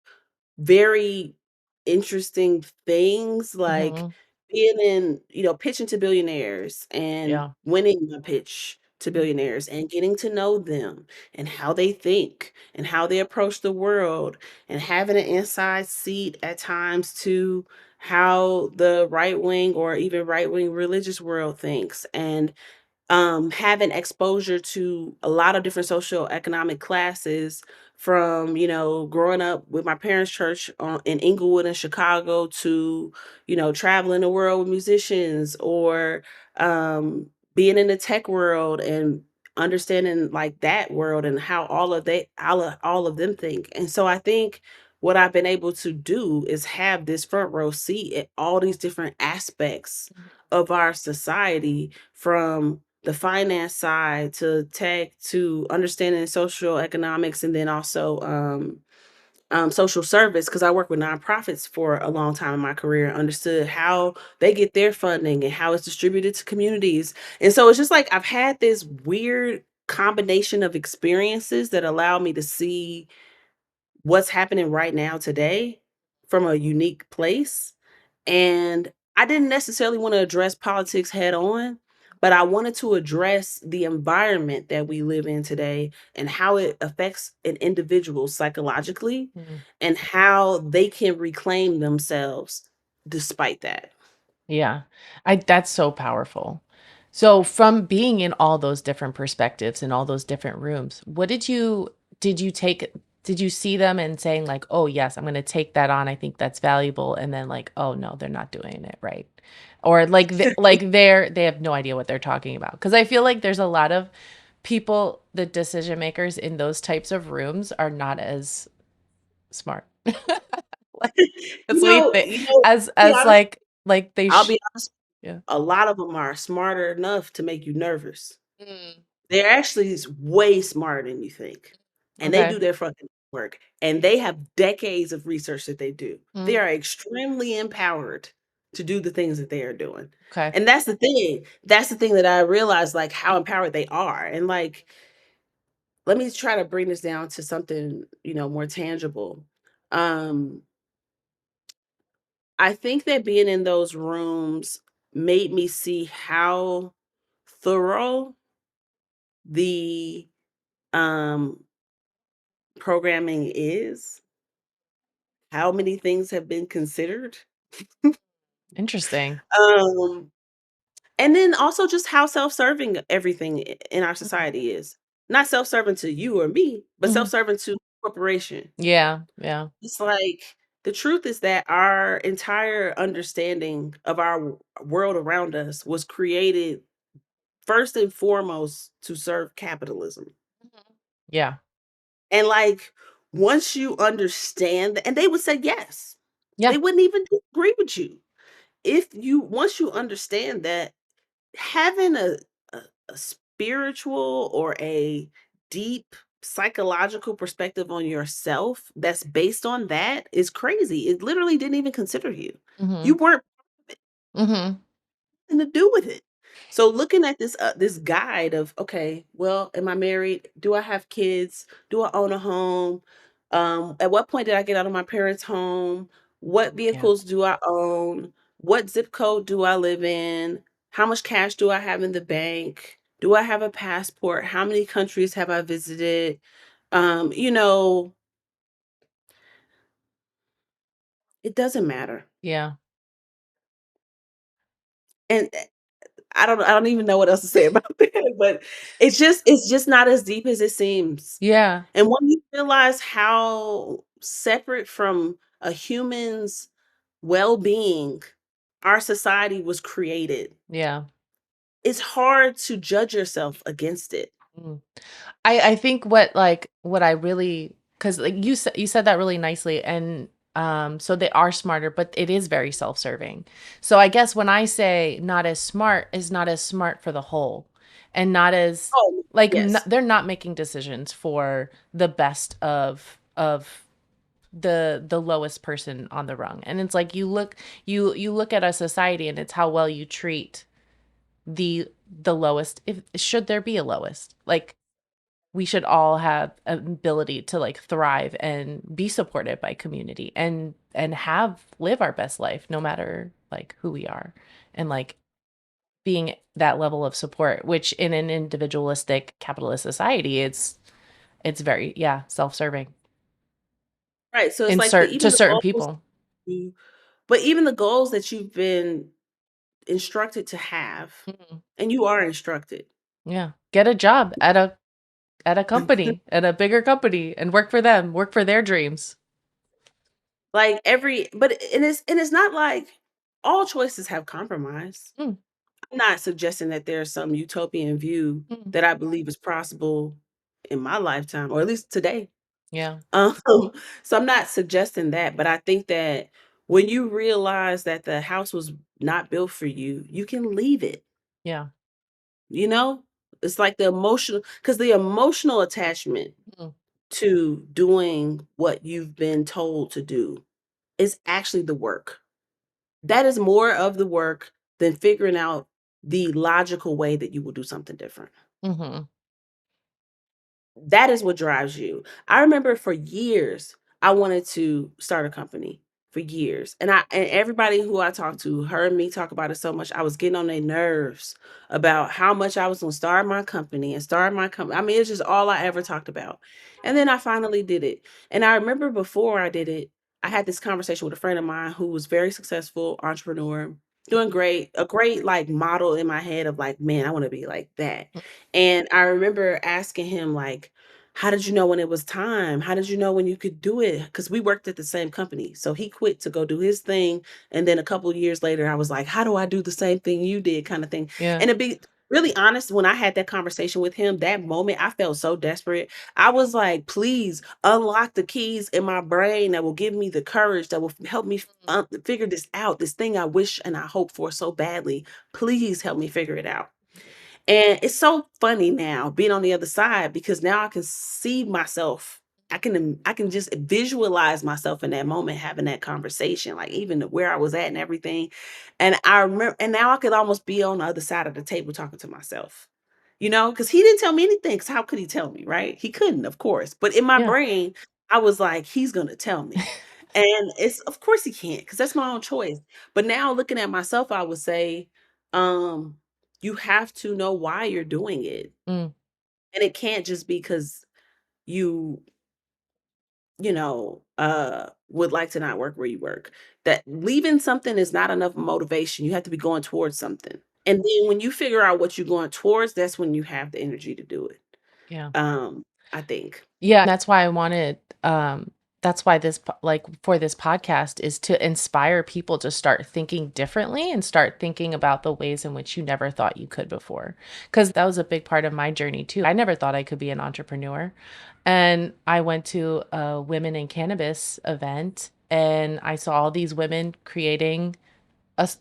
very interesting things, like Mhm. being in, pitching to billionaires and Yeah. winning a pitch to billionaires and getting to know them and how they think and how they approach the world and having an inside seat at times to how the right wing or even right wing religious world thinks, and having exposure to a lot of different socioeconomic classes from, growing up with my parents' church in Inglewood in Chicago to, traveling the world with musicians or being in the tech world and understanding like that world and how all of them think. And so I think what I've been able to do is have this front row seat at all these different aspects Mhm. of our society, from the finance side to tech to understanding social economics, and then also social service because I worked with nonprofits for a long time in my career, understood how they get their funding and how it's distributed to communities. And so it's just like I've had this weird combination of experiences that allow me to see what's happening right now today from a unique place. And I didn't necessarily want to address politics head on, but I wanted to address the environment that we live in today and how it affects an individual psychologically Mm. and how they can reclaim themselves despite that. Yeah. I That's so powerful. So from being in all those different perspectives in all those different rooms, what did you take did you see them and saying like, "Oh, yes, I'm going to take that on. I think that's valuable." And then like, "Oh, no, they're not doing it right." Or like they have no idea what they're talking about. Because I feel like there's a lot of people, the decision makers in those types of rooms are not as smart. Like, as we think, To be as honest, like they I'll be honest, yeah. a lot of them are smarter enough to make you nervous. Mm. They're actually way smarter than you think, and they Okay. do their fucking work, and they have decades of research that they do. They Mm. are extremely empowered to do the things that they are doing, Okay. and that's the thing that I realized, like, how empowered they are, and, like, let me try to bring this down to something, more tangible. Um, I think that being in those rooms made me see how thorough the, um programming is, how many things have been considered, Interesting. um, and then also just how self-serving everything in our Mhm. society is. Not self-serving to you or me, but Mhm. self-serving to corporation. Yeah, yeah. It's like the truth is that our entire understanding of our world around us was created first and foremost to serve capitalism. Mhm. Yeah, And like once you understand, and they would say yes, yeah, they wouldn't even disagree with you. If you once you understand that having a, a spiritual or a deep psychological perspective on yourself that's based on that is crazy. It literally didn't even consider you. mhm, You weren't mhm, to do with it. So looking at this guide of okay, well, am I married? Do I have kids? Do I own a home? At what point did I get out of my parents' home? What yeah, vehicles do I own? What zip code do I live in? How much cash do I have in the bank? Do I have a passport? How many countries have I visited? Um, you know, it doesn't matter. yeah, And I don't even know what else to say about that, but it's just not as deep as it seems. yeah, And when you realize how separate from a human's well-being our society was created, yeah. it's hard to judge yourself against it. Mm. I think what I really, because like you said that really nicely, and so they are smarter, but it is very self-serving. So I guess when I say not as smart is not as smart for the whole, and not as Oh, like yes. they're not making decisions for the best of the lowest person on the rung. And it's like you look at a society and it's how well you treat the lowest, if should there be a lowest, like we should all have an ability to like thrive and be supported by community and have live our best life no matter like who we are, and like being that level of support, which in an individualistic capitalist society it's very, yeah, self-serving Right, so it's in like the to even the certain goals people. you but even the goals that you've been instructed to have, Mhm. and you are instructed. Yeah, get a job at a company, at a bigger company, and work for them, work for their dreams. Like, every but and it's not like all choices have compromise. Mm, I'm not suggesting that there's some utopian view mm. that I believe is possible in my lifetime, or at least today. Yeah, Um, so I'm not suggesting that, but I think that when you realize that the house was not built for you, you can leave it, yeah. you know? It's like the emotional, because the emotional attachment Mm. to doing what you've been told to do is actually the work. That is more of the work than figuring out the logical way that you will do something different. Mhm. That is what drives you. I remember for years, I wanted to start a company for years. And everybody who I talked to heard me talk about it so much. I was getting on their nerves about how much I was gonna start my company and start my company. I mean, it's just all I ever talked about. And then I finally did it. And I remember before I did it, I had this conversation with a friend of mine who was very successful entrepreneur, doing great, a great like model in my head of like, man, I want to be like that. Mm. And I remember asking him like, how did you know when it was time? How did you know when you could do it? Because we worked at the same company. So he quit to go do his thing. And then a couple of years later, I was like, how do I do the same thing you did? Kind of thing. Yeah. And to be really honest, when I had that conversation with him, that moment, I felt so desperate. I was like, please unlock the keys in my brain that will give me the courage that will help me figure this out. This thing I wish and I hope for so badly. Please help me figure it out. And it's so funny now being on the other side because now I can see myself. I can just visualize myself in that moment having that conversation, like even where I was at and everything. And I remember, and now I could almost be on the other side of the table talking to myself, because he didn't tell me anything. Because how could he tell me, right? He couldn't, of course. But in my Yeah. brain, I was like, he's gonna tell me. And it's of course he can't, because that's my own choice. But now looking at myself, I would say, um, you have to know why you're doing it. Mm. And it can't just be because you, would like to not work where you work. That leaving something is not enough motivation. You have to be going towards something. And then when you figure out what you're going towards, that's when you have the energy to do it. Yeah. I think. Yeah, that's why I wanted that's why like for this podcast is to inspire people to start thinking differently and start thinking about the ways in which you never thought you could before. Cuz that was a big part of my journey too. I never thought I could be an entrepreneur. And I went to a women in cannabis event and I saw all these women creating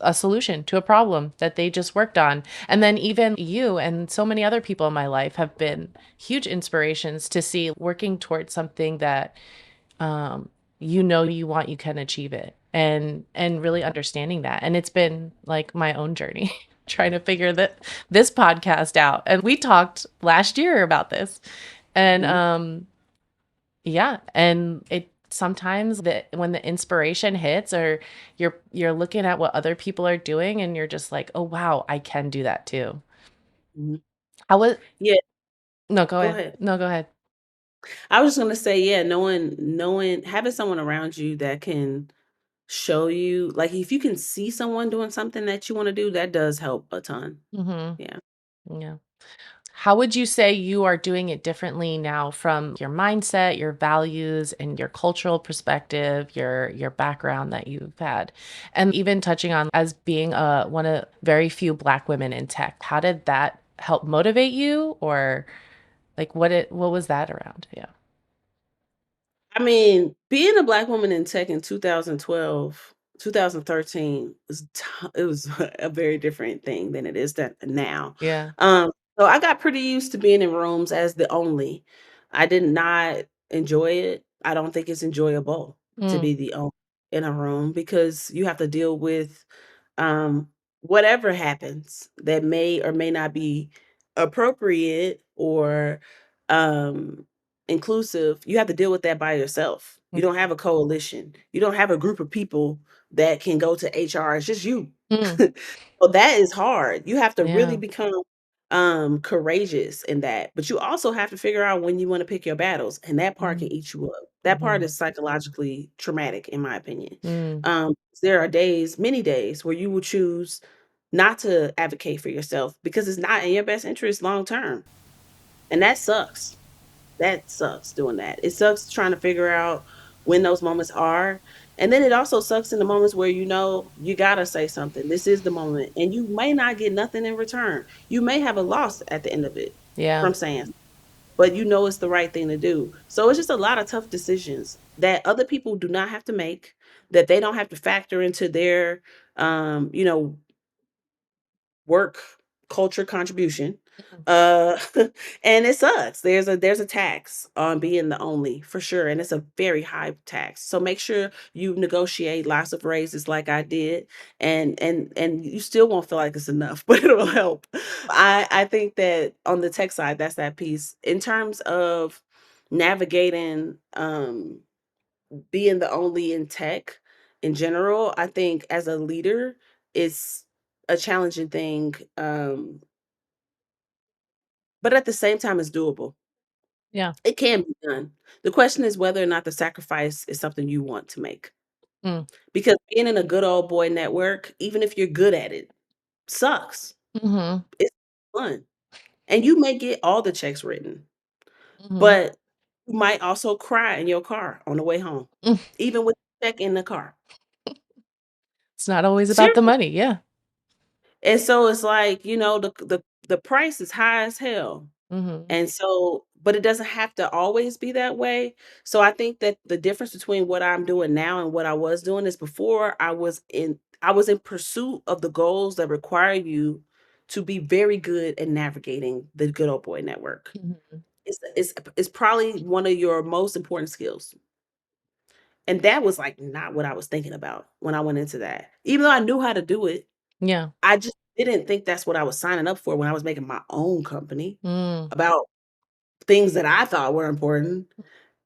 a solution to a problem that they just worked on. And then even you and so many other people in my life have been huge inspirations to see working towards something that um, you want, you can achieve it. And really understanding that. And it's been like my own journey trying to figure this podcast out. And we talked last year about this. And Mhm, yeah, and it sometimes when the inspiration hits or you're looking at what other people are doing and you're just like, "Oh wow, I can do that too." mhm. I was Yeah, No, go go ahead. ahead. No, go ahead. I was just gonna say, yeah, knowing having someone around you that can show you, like if you can see someone doing something that you want to do, that does help a ton. Mhm. Yeah. Yeah. How would you say you are doing it differently now from your mindset, your values, and your cultural perspective, your background that you've had? And even touching on as being one of very few Black women in tech, how did that help motivate you or like what was that around? Yeah. I mean, being a Black woman in tech in 2012, 2013 it was a very different thing than it is that now. Yeah. So I got pretty used to being in rooms as the only. I did not enjoy it. I don't think it's enjoyable to Mm, be the only in a room because you have to deal with um, whatever happens that may or may not be appropriate or um, inclusive. You have to deal with that by yourself. mm, You don't have a coalition. You don't have a group of people that can go to HR. It's just you. mm, Well, that is hard. You have to really yeah. become courageous in that. But you also have to figure out when you want to pick your battles, and that part Mm, can eat you up. That part mhm, is psychologically traumatic, in my opinion. mm, There are days, many days, where you will choose not to advocate for yourself because it's not in your best interest long term. And that sucks. That sucks doing that. It sucks trying to figure out when those moments are. And then it also sucks in the moments where you gotta say something. This is the moment. And you may not get nothing in return. You may have a loss at the end of it yeah. from saying, but it's the right thing to do. So it's just a lot of tough decisions that other people do not have to make, that they don't have to factor into their work culture contribution. Mhm. Uh, and it sucks. There's a tax on being the only for sure, and it's a very high tax. So make sure you negotiate lots of raises like I did, and you still won't feel like it's enough, but it'll help. I think that on the tech side, that's that piece. In terms of navigating being the only in tech in general, I think as a leader, it's a challenging thing. But at the same time, it's doable. Yeah. It can be done. The question is whether or not the sacrifice is something you want to make. Mm. Because being in a good old boy network, even if you're good at it, sucks. Mhm. It's fun. And you may get all the checks written, Mhm. but you might also cry in your car on the way home, Mm. even with the check in the car. It's not always about the Seriously. money, yeah. And so it's like, the price is high as hell. Mhm. And so but it doesn't have to always be that way. So I think that the difference between what I'm doing now and what I was doing is before I was in pursuit of the goals that require you to be very good at navigating the good old boy network. Mhm. It's probably one of your most important skills. And that was like not what I was thinking about when I went into that. Even though I knew how to do it, Yeah. I just didn't think that's what I was signing up for when I was making my own company Mm. about things that I thought were important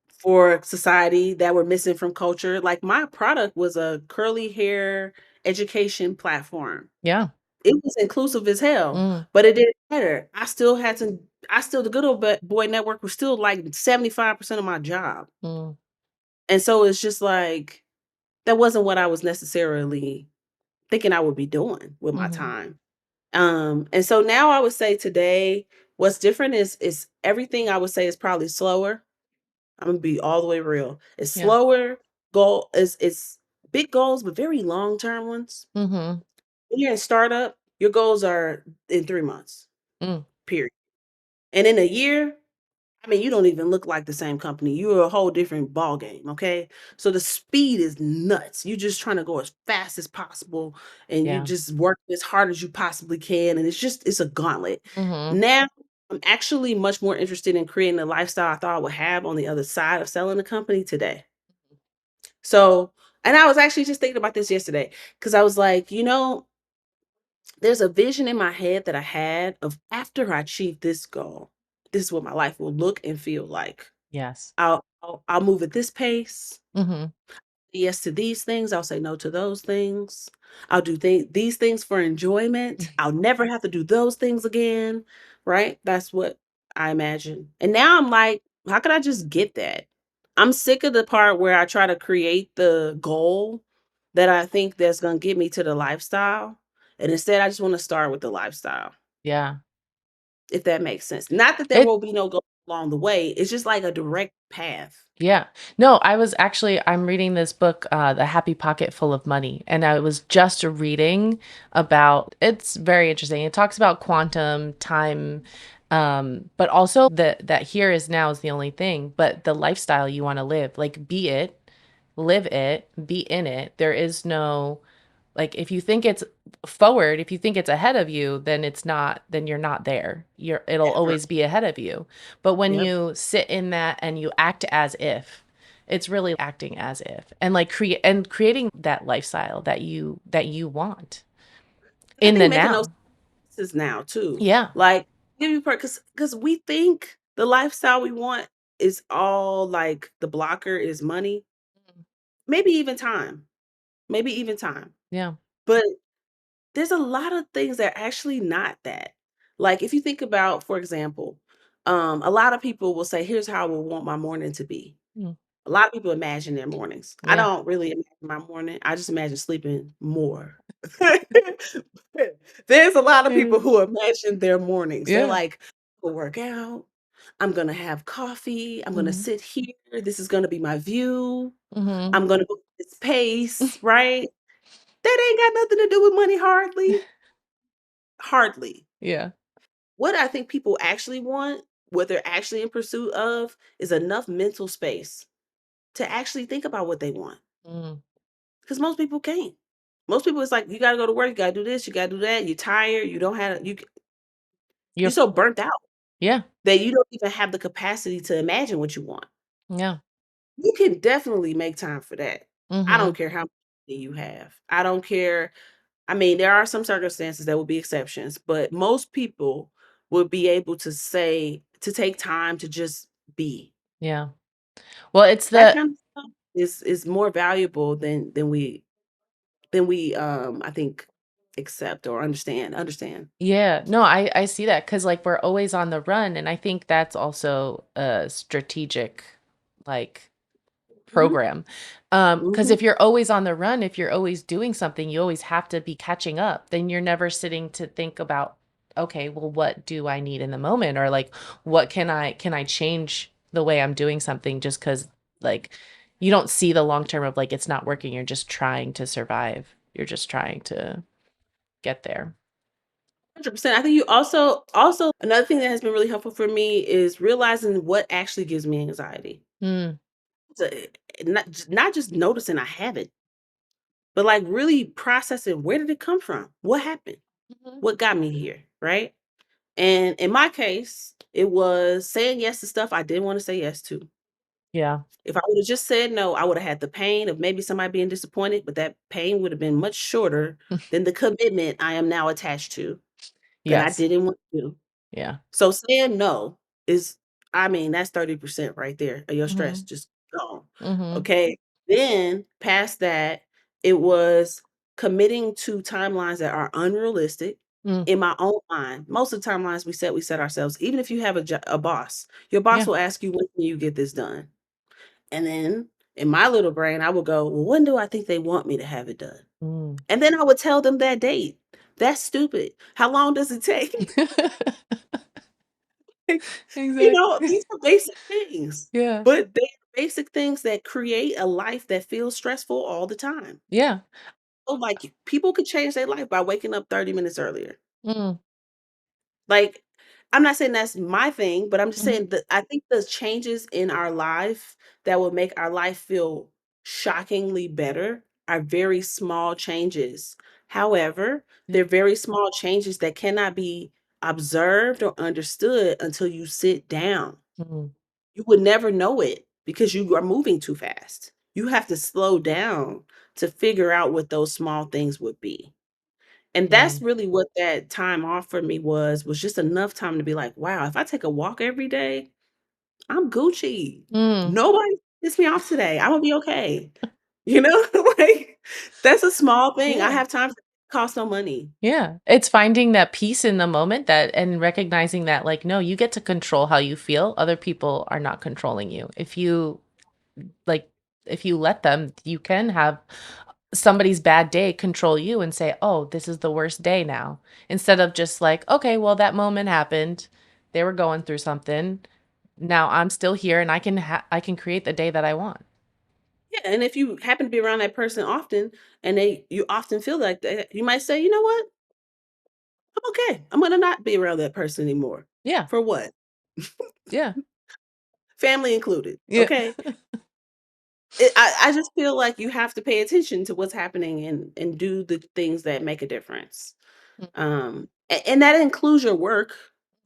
for society that were missing from culture. Like my product was a curly hair education platform. Yeah. It was inclusive as hell, Mm. but it didn't matter. The good old boy network was still like 75% of my job. Mm. And so it's just like that wasn't what I was necessarily thinking I would be doing with my Mhm. time. And so now I would say today, what's different is everything I would say is probably slower. I'm gonna be all the way real. It's Yeah. slower, goal is big goals, but very long-term ones. Mhm. When you're in startup, your goals are in 3 months, Mm. period. And in a year, I mean, you don't even look like the same company. You're a whole different ball game, okay? So the speed is nuts. You're just trying to go as fast as possible and you Yeah. just work as hard as you possibly can. And it's a gauntlet. Mhm. Now I'm actually much more interested in creating the lifestyle I thought I would have on the other side of selling the company today. So, and I was actually just thinking about this yesterday because I was like, there's a vision in my head that I had of after I achieve this goal, this is what my life will look and feel like. Yes. I'll move at this pace. Mhm. Yes to these things. I'll say no to those things. I'll do these things for enjoyment. I'll never have to do those things again. Right? That's what I imagine. And now I'm like, how could I just get that? I'm sick of the part where I try to create the goal that I think that's going to get me to the lifestyle. And instead, I just want to start with the lifestyle, Yeah. if that makes sense. Not that there It will be no goal along the way. It's just like a direct path. Yeah. No, I'm reading this book, The Happy Pocket Full of Money, and I was just reading about it's very interesting. It talks about quantum, time, but also that here is now is the only thing, but the lifestyle you want to live, like be it, live it, be in it. There is no like if you think it's forward, if you think it's ahead of you, then it's not, then you're not there. It'll Ever. always be ahead of you. But when Yep. you sit in that and you act as if, it's really acting as if and like creating that lifestyle that you want I in the think making those now. choices now too. Yeah. Like, give you because we think the lifestyle we want is all like the blocker is money, maybe even time, maybe even time. Yeah. But there's a lot of things that are actually not that. Like if you think about, for example, a lot of people will say, "Here's how I would want my morning to be." Mm. A lot of people imagine their mornings. I Yeah. don't really imagine my morning. I just imagine sleeping more. There's a lot of people Mm. who imagine their mornings. They're Yeah. like, "I'll work out. I'm gonna have coffee. I'm gonna Mhm. sit here. This is gonna be my view. Mhm. I'm gonna go at this pace, right?" That ain't got nothing to do with money hardly. Hardly. Yeah. What I think people actually want, what they're actually in pursuit of, is enough mental space to actually think about what they want. Mm. 'Cause most people can't. Most people, it's like, you gotta go to work, you gotta do this, you gotta do that, you're tired, you don't have you You're You're so burnt out yeah. that you don't even have the capacity to imagine what you want. Yeah. You can definitely make time for that. I don't Mhm. care how much money you have. I don't care. I mean, there are some circumstances that will be exceptions, but most people would be able to say to take time to just be. Yeah. Well, it's That the kind of stuff is more valuable than we I think accept or understand. yeah. No, I see that because like, we're always on the run, and I think that's also a strategic, like, Mhm, program. Because mhm. if you're always on the run, if you're always doing something, you always have to be catching up, then you're never sitting to think about, "Okay, well, what do I need in the moment?" Or, like, "What can I change the way I'm doing something?" Just because like, you don't see the long term of, like, it's not working, you're just trying to survive. You're just trying to get there. 100%. I think you also another thing that has been really helpful for me is realizing what actually gives me anxiety. Mm, So, not just noticing I have it, but, like, really processing where did it come from? What happened? mhm. What got me here, right? And in my case, it was saying yes to stuff I didn't wanna say yes to. Yeah. If I would've just said no, I woulda had the pain of maybe somebody being disappointed, but that pain would have been much shorter than the commitment I am now attached to that I Yes. didn't want to do. Yeah. So saying no is I mean, that's 30% right there of your stress Mhm. just gone, Mhm. okay? Then past that, it was committing to timelines that are unrealistic Mm. in my own mind. Most of the timelines we set ourselves. Even if you have a boss, your boss Yeah. will ask you, "When can you get this done?" And then in my little brain, I would go, "Well, when do I think they want me to have it done?" Mm. And then I would tell them that date. That's stupid. How long does it take? Like, Exactly. these are basic things, Yeah. but they are basic things that create a life that feels stressful all the time. Yeah. So, like, people could change their life by waking up 30 minutes earlier. Mm. Like, I'm not saying that's my thing, but I'm just Mhm. saying that I think the changes in our life that will make our life feel shockingly better are very small changes. However, Yeah. they're very small changes that cannot be observed or understood until you sit down. Mhm. You would never know it because you are moving too fast. You have to slow down to figure out what those small things would be. And Yeah. that's really what that time off for me was just enough time to be like, "Wow, if I take a walk every day, I'm Gucci. Mm. Nobody piss me off today. Imma be okay." You know? Like, that's a small thing. I Yeah. have times that cost no money. Yeah. It's finding that peace in the moment, that and recognizing that, like, no, you get to control how you feel. Other people are not controlling you. If you like if you let them, you can have somebody's bad day control you and say, "Oh, this is the worst day now." Instead of just like, "Okay, well, that moment happened. They were going through something. Now I'm still here and I can create the day that I want." Yeah, and if you happen to be around that person often and you often feel like that, you might say, "You know what? I'm okay. I'm gonna not be around that person anymore." Yeah. For what? Yeah. Family included, Yeah. okay? I just feel like you have to pay attention to what's happening and do the things that make a difference. And that includes your work,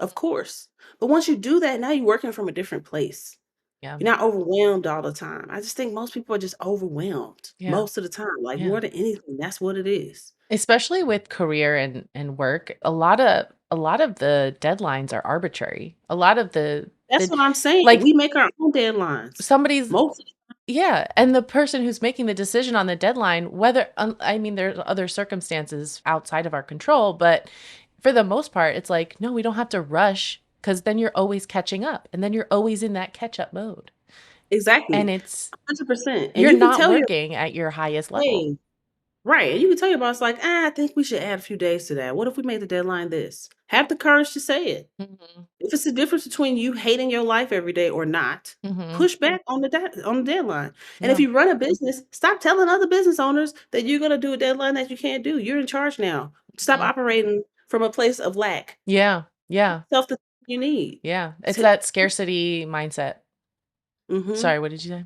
of course. But once you do that, now you're working from a different place. Yeah. You're not overwhelmed all the time. I just think most people are just overwhelmed Yeah. most of the time. Like Yeah. more than anything, that's what it is. Especially with career and work, a lot of the deadlines are arbitrary. A lot of That's the what I'm saying. like We make our own deadlines. somebody's Most of yeah, and the person who's making the decision on the deadline, whether I mean, there's other circumstances outside of our control, but for the most part, it's like, no, we don't have to rush because then you're always catching up, and then you're always in that catch up mode, and exactly. it's 100%. And you're you can not tell your working at your highest level. hey, right, and you can tell your boss like, "Ah, I think we should add a few days to that. What if we made the deadline this?" Have the courage to say it. Mhm, If it's the difference between you hating your life every day or not, mhm, push back on on the deadline. And if yeah, you run a business, stop telling other business owners that you're gonna do a deadline that you can't do. You're in charge now. Stop mhm, operating from a place of lack. yeah, yeah, Self the you need. yeah, it's To that scarcity mindset. mhm. Sorry, what did you say?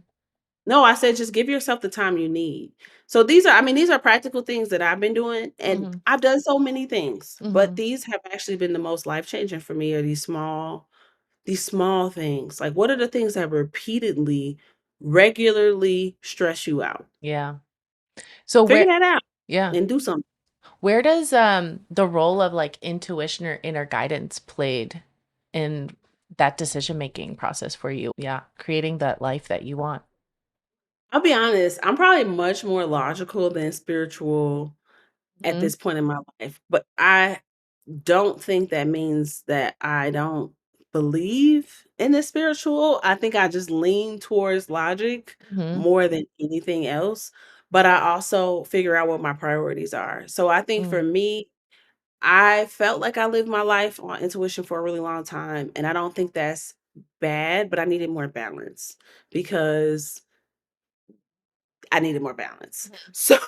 No, I said just give yourself the time you need. So these are, I mean, these are practical things that I've been doing, and Mhm. I've done so many things, but Mhm. these have actually been the most life-changing for me are these small things. Like, what are the things that repeatedly, regularly stress you out? Yeah. So Figure where that out yeah. and do something. Where does the role of like intuition or inner guidance played in that decision making process for you? Yeah, creating that life that you want. I'll be honest, I'm probably much more logical than spiritual at Mhm. this point in my life, but I don't think that means that I don't believe in the spiritual. I think I just lean towards logic Mhm. more than anything else, but I also figure out what my priorities are. So I think Mm. for me, I felt like I lived my life on intuition for a really long time, and I don't think that's bad, but I needed more balance because I needed more balance. Mhm. So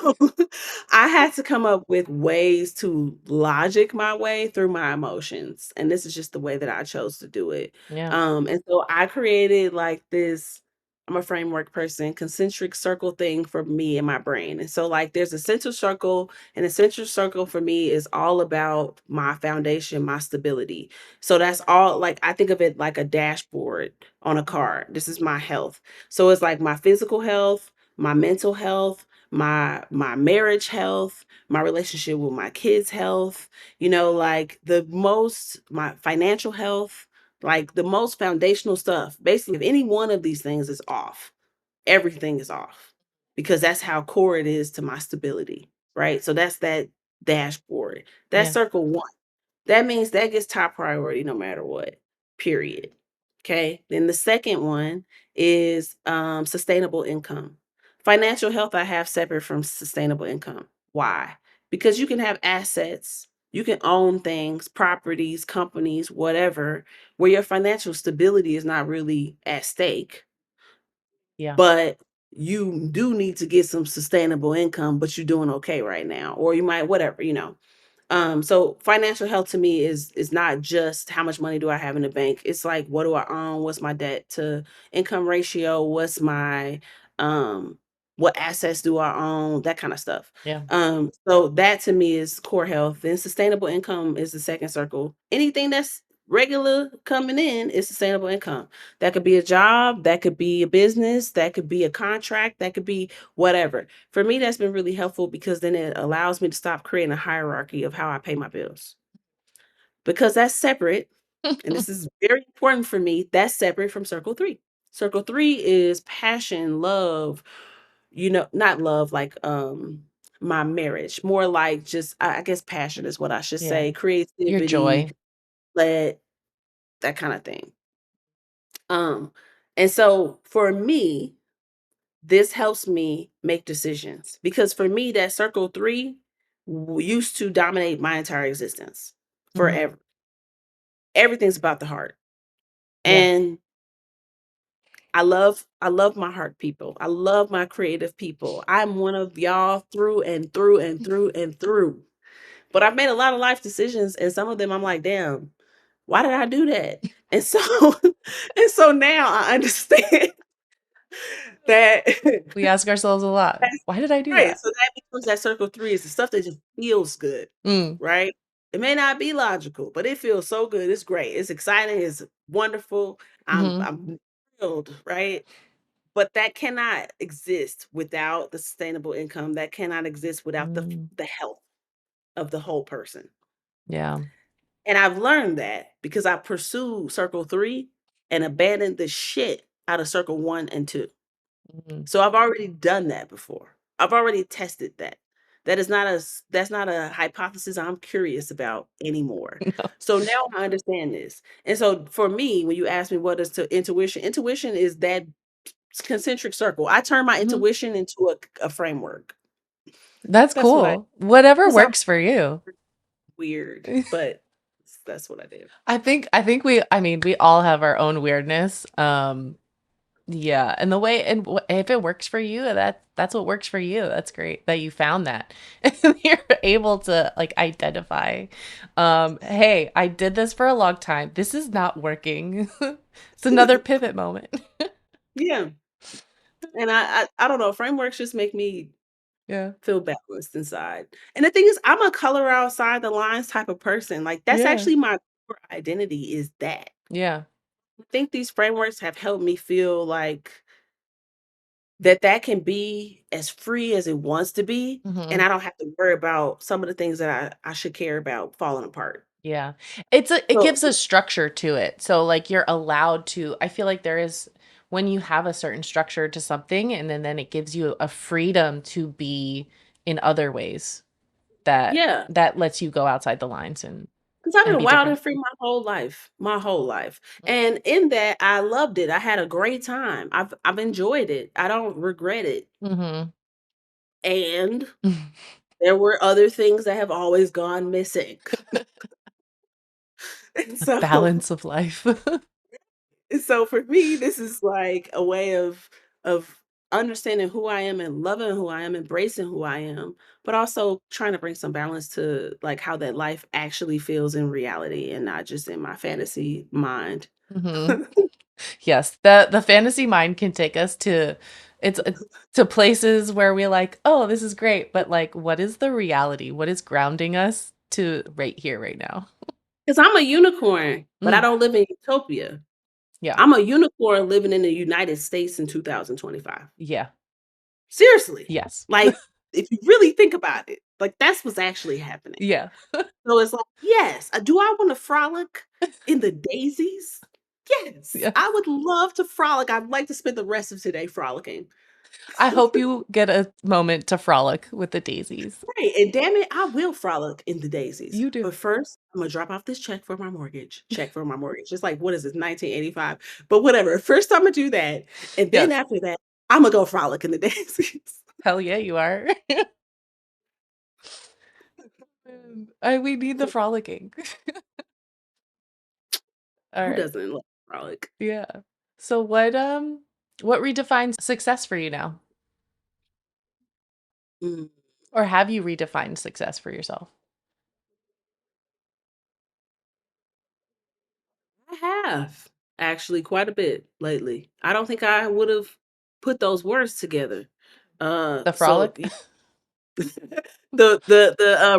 I had to come up with ways to logic my way through my emotions. And this is just the way that I chose to do it. Yeah. And so I created like this, I'm a framework person, concentric circle thing for me in my brain. And so, like, there's a center circle, and the center circle for me is all about my foundation, my stability. So that's all, like, I think of it like a dashboard on a Mhm. car. This is my health. So it's like my physical health, my mental health, my marriage health, my relationship with my kids' health, like the most my financial health, like the most foundational stuff. Basically, if any one of these things is off, everything is off because that's how core it is to my stability, right? So that's that dashboard. That's Yeah. circle 1. That means that gets top priority no matter what, period. Okay. Then the second one is sustainable income. Financial health, I have separate from sustainable income. Why? Because you can have assets, you can own things, properties, companies, whatever, where your financial stability is not really at stake, Yeah. but you do need to get some sustainable income, but you're doing okay right now, or you might, whatever. So financial health to me is not just how much money do I have in the bank. It's like what do I own? What's my debt to income ratio? What's my what assets do I own? That kind of stuff. Yeah. So that to me is core health. Then sustainable income is the second circle. Anything that's regular coming in is sustainable income. That could be a job, that could be a business, that could be a contract, that could be whatever. For me, that's been really helpful because then it allows me to stop creating a hierarchy of how I pay my bills because that's separate. And this is very important for me. That's separate from circle 3. Circle 3 is passion, love, not love like my marriage, more like just I guess passion is what I should Yeah. say, Your creativity, joy. let that kind of thing. Um and so for me, this helps me make decisions because for me, that circle 3 used to dominate my entire existence Mhm. forever. Everything's about the heart. Yeah. And I love my heart people. I love my creative people. I'm one of y'all through and through and through and through. But I've made a lot of life decisions and some of them I'm like, "Damn, why did I do that?" And so and so now I understand that We ask ourselves a lot. that's Why did I do right. that? So that becomes that circle 3 is the stuff that just feels good, Mm. right? It may not be logical, but it feels so good. It's great. It's exciting. It's wonderful. Mhm. I'm thrilled, right? But that cannot exist without the sustainable income. That cannot exist without Mm. the health of the whole person. Yeah. And I've learned that because I pursued circle 3 and abandoned the shit out of circle 1 and 2. Mhm. So I've already done that before. I've already tested that. That's not a hypothesis I'm curious about anymore. No. So now I understand this. And so for me, when you ask me what is to intuition, intuition is that concentric circle. I turn my Mhm. intuition into a framework. That's That's what I cool. Whatever Because I'm works for you. weird, but that's what I do. I think I mean we all have our own weirdness. Yeah, and the way and if it works for you, that's what works for you. That's great that you found that. And you're able to like identify hey, I did this for a long time. This is not working. It's another pivot moment. Yeah. And I don't know, frameworks just make me Yeah. feel balanced inside. And the thing is, I'm a color outside the lines type of person. Like, that's Yeah. actually my core identity is that. Yeah. I think these frameworks have helped me feel like that can be as free as it wants to be, and Mhm. I don't have to worry about some of the things that I should care about falling apart. Yeah. It So gives a structure to it. So, like, you're allowed to I feel like there is when you have a certain structure to something, and then it gives you a freedom to be in other ways that yeah, that lets you go outside the lines 'cause I've and been be wild different. and free my whole life, and in that, I loved it. I had a great time. I've enjoyed it. I don't regret it, Mhm. and there were other things that have always gone missing. And The so balance of life. and so for me, this is like a way of understanding who I am and loving who I am, embracing who I am, but also trying to bring some balance to like how that life actually feels in reality and not just in my fantasy mind. Mhm. Yes, the fantasy mind can take us to it's to places where we're like, "Oh, this is great," but, like, what is the reality? What is grounding us to right here, right now? Because I'm a unicorn, but I Mm, don't live in utopia. yeah. I'm a unicorn living in the United States in 2025. Yeah. Seriously. Yes. Like, if you really think about it, like that's what's actually happening. Yeah. So it's like, yes, do I wanna frolic in the daisies? Yes, I Yes. would love to frolic. I'd like to spend the rest of today frolicking. I hope you get a moment to frolic with the daisies. Right, and damn it, I will frolic in the daisies. You do. But first, Imma drop off this check for my mortgage. Check for my mortgage. It's like, what is this, 1985? But whatever, first Imma do that, and then Yes. after that, Imma go frolic in the daisies. Hell yeah, you are. I we need the frolicking. Who Alright. doesn't love frolic? Yeah. So what redefines success for you now? Mm. Or have you redefined success for yourself? I have, actually, quite a bit lately. I don't think I would've put those words together. The So frolic? y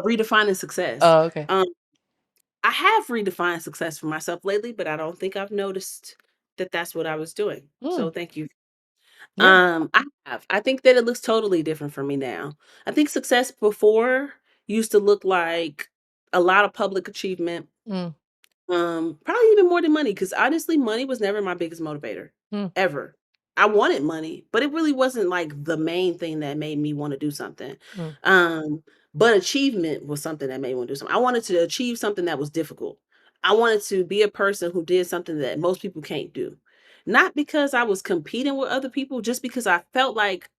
redefining success. Oh, okay. Um, I have redefined success for myself lately, but I don't think I've noticed that that's what I was doing. So Mm, thank you. yeah. I have. I think that it looks totally different for me now. I think success before used to look like a lot of public achievement. Mm, Probably even more than money, because honestly, money was never my biggest motivator, mm, ever. I wanted money, but it really wasn't like the main thing that made me want to do something. mm, Um, but achievement was something that made me want to do something. I wanted to achieve something that was difficult. I wanted to be a person who did something that most people can't do. Not because I was competing with other people, just because I felt like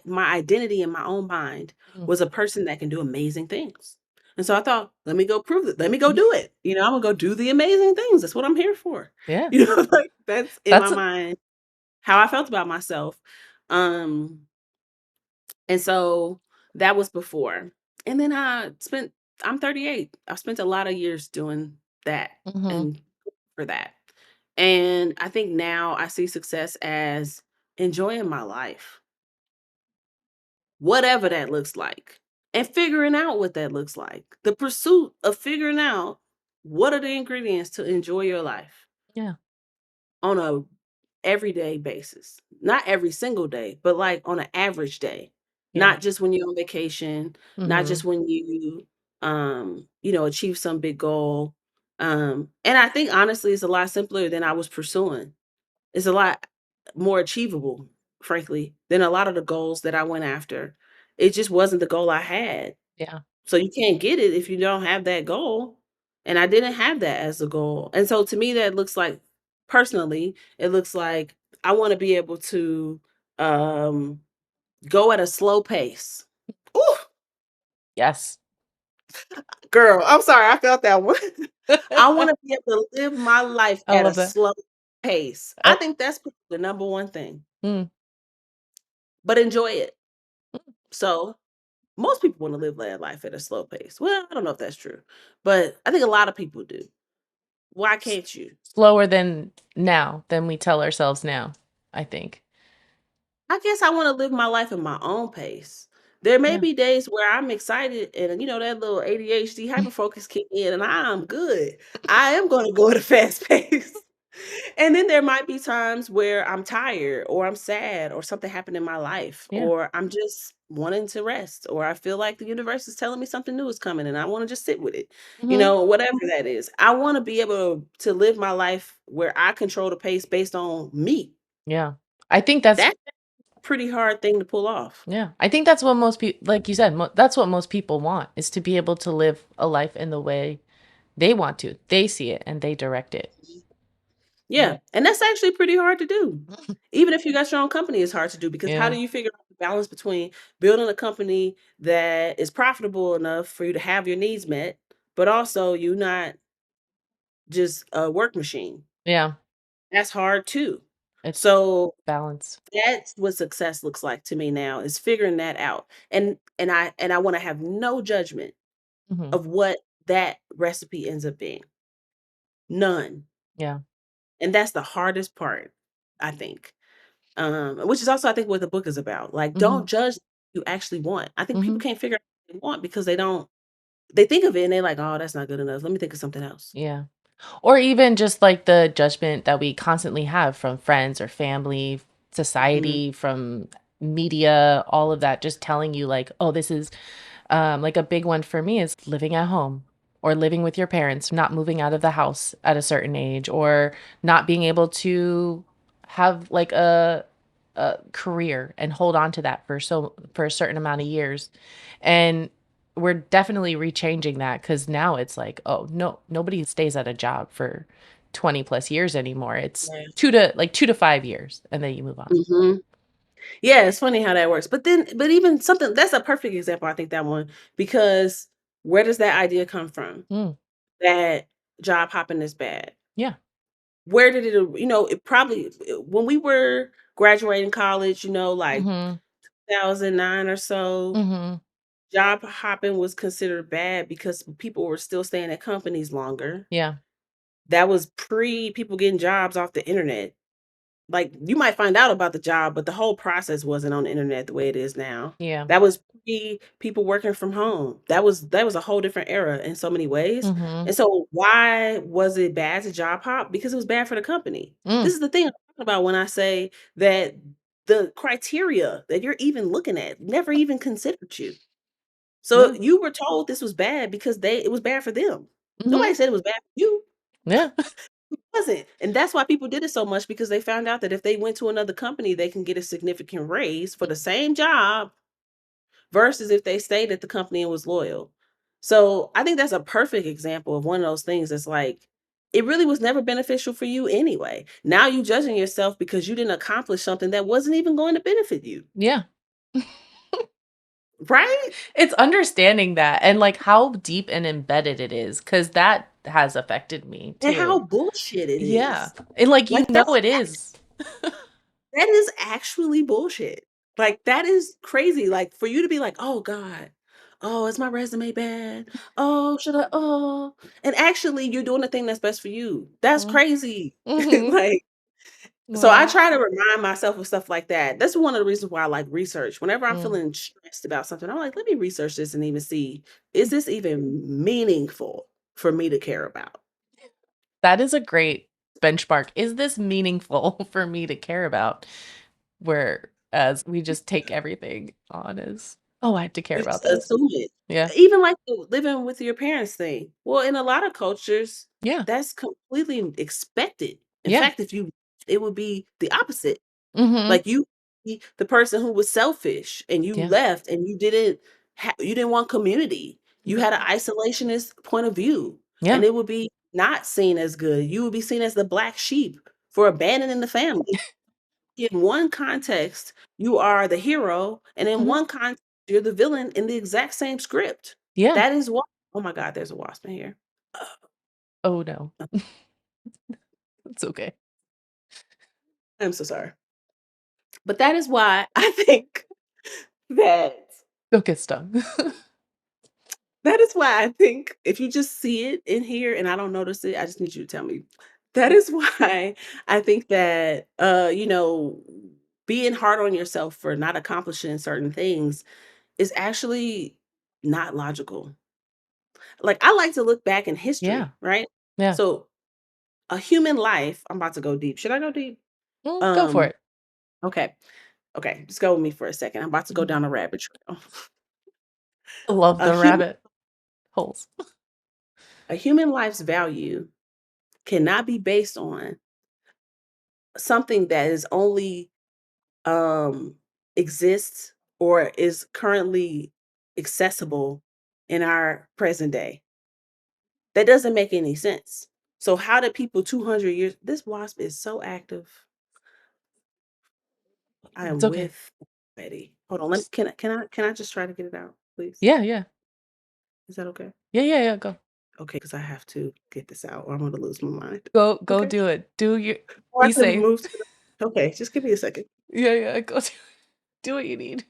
my identity in my own mind mm. was a person that can do amazing things. And so I thought, let me go prove it. Let me go do it. I'm gonna go do the amazing things. That's what I'm here for. Yeah. Like that's in my That's mind how I felt about myself. Um, and so that was before. And then I'm 38. I've spent a lot of years doing that mhm. and for that. And I think now I see success as enjoying my life, whatever that looks like, and figuring out what that looks like. The pursuit of figuring out what are the ingredients to enjoy your life Yeah. on a everyday basis. Not every single day, but like on an average day. Yeah. Not just when you're on vacation, not just Mhm. when achieve some big goal. And I think honestly it's a lot simpler than I was pursuing. It's a lot more achievable, frankly, than a lot of the goals that I went after. It just wasn't the goal I had. Yeah. So you can't get it if you don't have that goal. And I didn't have that as a goal. And so to me, that looks like personally, it looks like I want to be able to um, go at a slow pace. Ooh, Yes. girl, I'm sorry, I felt that one. I want to be able to live my life I at a love that. slow pace. I I think that's the number one thing, mm, but enjoy it. So most people want to live their life at a slow pace. Well, I don't know if that's true, but I think a lot of people do. Why s can't you? slower than now, than we tell ourselves now, I think. I guess I wanna live my life at my own pace. There may Yeah. be days where I'm excited and, that little ADHD hyperfocus kick in and I'm good. I am gonna go at a fast pace. And then there might be times where I'm tired or I'm sad or something happened in my life Yeah. or I'm just wanting to rest or I feel like the universe is telling me something new is coming and I want to just sit with it. Mhm. Whatever that is. I want to be able to live my life where I control the pace based on me. Yeah. I think that's That's a pretty hard thing to pull off. yeah. I think that's what most people, like you said, that's what most people want, is to be able to live a life in the way they want to. They see it and they direct it. Yeah, Yeah. and that's actually pretty hard to do. Even if you got your own company, it's hard to do because how Yeah. do you figure out the balance between building a company that is profitable enough for you to have your needs met, but also you not just a work machine? Yeah. That's hard too. It's So balance. that's what success looks like to me now is figuring that out. And I want to have no judgment Mhm. of what that recipe ends up being. None. Yeah. And that's the hardest part, I think. Which is also I think what the book is about. Like, don't Mhm. judge what you actually want. I think people Mhm. can't figure out what they want because they think of it and they're like, "Oh, that's not good enough. Let me think of something else." Yeah. Or even just like the judgment that we constantly have from friends or family, Mhm. society, from media, all of that just telling you like, "Oh, this is like a big one for me is living at home or living with your parents, not moving out of the house at a certain age, or not being able to have like a career and hold on to that for a certain amount of years." And we're definitely rechanging that because now it's like, oh no, nobody stays at a job for 20 plus years anymore. It's Yeah. 2 to 5 years and then you move on. Mhm. Yeah, it's funny how that works. But even something that's a perfect example, I think that one, because where does that idea come from? Mm, That job hopping is bad. yeah. Where did it probably when we were graduating college, like Mm-hmm. 2009 or so, Mm-hmm. job hopping was considered bad because people were still staying at companies longer. Yeah. That was pre people getting jobs off the internet. Like, you might find out about the job, but the whole process wasn't on the internet the way it is now. Yeah. That was pre people working from home. That was a whole different era in so many ways. Mm-hmm. And so why was it bad to job hop? Because it was bad for the company. Mm, This is the thing I'm talking about when I say that the criteria that you're even looking at never even considered you. So yeah. you were told this was bad because it was bad for them. Mm-hmm. Nobody said it was bad for you. Yeah. It wasn't. And that's why people did it so much because they found out that if they went to another company, they can get a significant raise for the same job versus if they stayed at the company and was loyal. So I think that's a perfect example of one of those things that's like, it really was never beneficial for you anyway. Now you judging yourself because you didn't accomplish something that wasn't even going to benefit you. Yeah. Right? It's understanding that and, like, how deep and embedded it is, because that has affected me And how too. bullshit it Yeah. is. And, like, you Like know it is. that is actually bullshit. Like, that is crazy, like, for you to be like, "Oh god. Oh, is my resume bad? Oh, should I and actually, you're doing the thing that's best for you. That's Mm. crazy. Mhm. Like, so I Wow. try to remind myself of stuff like that. That's one of the reasons why I like research. Whenever I'm Mm. feeling stressed about something, I'm like, "Let me research this and even see, is this even meaningful for me to care about?" That is a great benchmark. Is this meaningful for me to care about? Whereas we just take everything on as, "Oh, I have to care You just about this." assume it. Yeah. Even like the living with your parents thing. Well, in a lot of cultures, Yeah. that's completely expected. In Yeah. fact, if you it would be the opposite. Mhm. Like you be the person who was selfish and you Yeah. left and you didn't want community. You had an isolationist point of view and Yeah. it would be not seen as good. You would be seen as the black sheep for abandoning the family. In one context, you are the hero, and in Mhm. one context, you're the villain in the exact same script. Yeah. That is why oh my god, there's a wasp in here. Oh, no. It's okay. I'm so sorry. But that is why I think that Don't get stung. that is why I think if you just see it in here and I don't notice it, I just need you to tell me. That is why I think that, being hard on yourself for not accomplishing certain things is actually not logical. Like, I like to look back in Yeah. history, right? Yeah. So, a human life I'm about to go deep. Should I go deep? Go for Um, it. okay. Okay, just go with me for a second. I'm about to go Mhm. down a rabbit trail. I love A the human rabbit holes. a human life's value cannot be based on something that is only um exists or is currently accessible in our present day. That doesn't make any sense. So how did people 200 years this wasp is so active. I It's am okay. with Betty. Hold on, Just can I just try to get it out, please? yeah, yeah. Is that okay? Yeah, yeah, yeah, go. Okay, because I have to get this out or I'm gonna lose my mind. Go Okay. do it. Do your Or I be can safe. move to the okay, just give me a second. Yeah, yeah, go do what you need.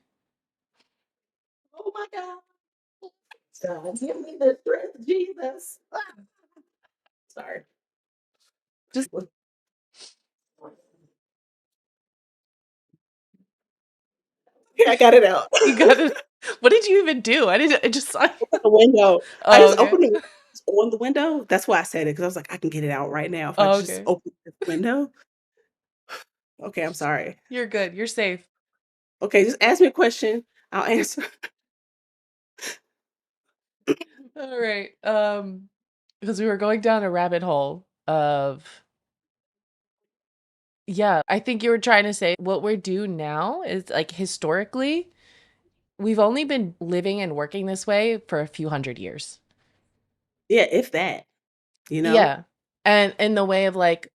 Oh my God. God, give me the strength, Jesus. Ah, sorry. Just Okay, I got it out. you got it. What did you even do? I just saw Open the window. I Oh, just okay. opened it on the window. That's why I said it because I was like, I can get it out right now if I Oh, just okay. open the window. Okay, I'm sorry. You're good. You're safe. Okay, just ask me a question. I'll answer. All right. Because we were going down a rabbit hole of yeah, I think you were trying to say what we're doing now is like historically, we've only been living and working this way for a few hundred years. Yeah, if that, you know? Yeah. And in the way of like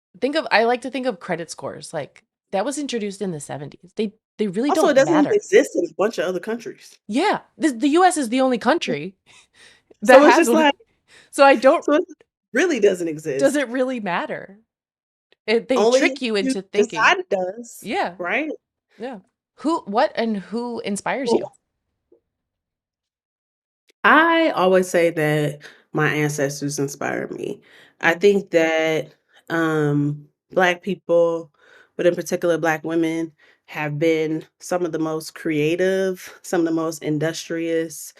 I like to think of credit scores. Like that was introduced in the 70s. They really Also, it don't doesn't even matter. exist in a bunch of other countries. Yeah. The US is the only country that So it's has just one. like, So I don't so it really doesn't does exist. it really matter? They Only if trick you you into thinking. decide it does, Yeah. right? Yeah. What and who inspires you? I always say that my ancestors inspire me. I Mm, think that Black people, but in particular Black women, have been some of the most creative, some of the most industrious,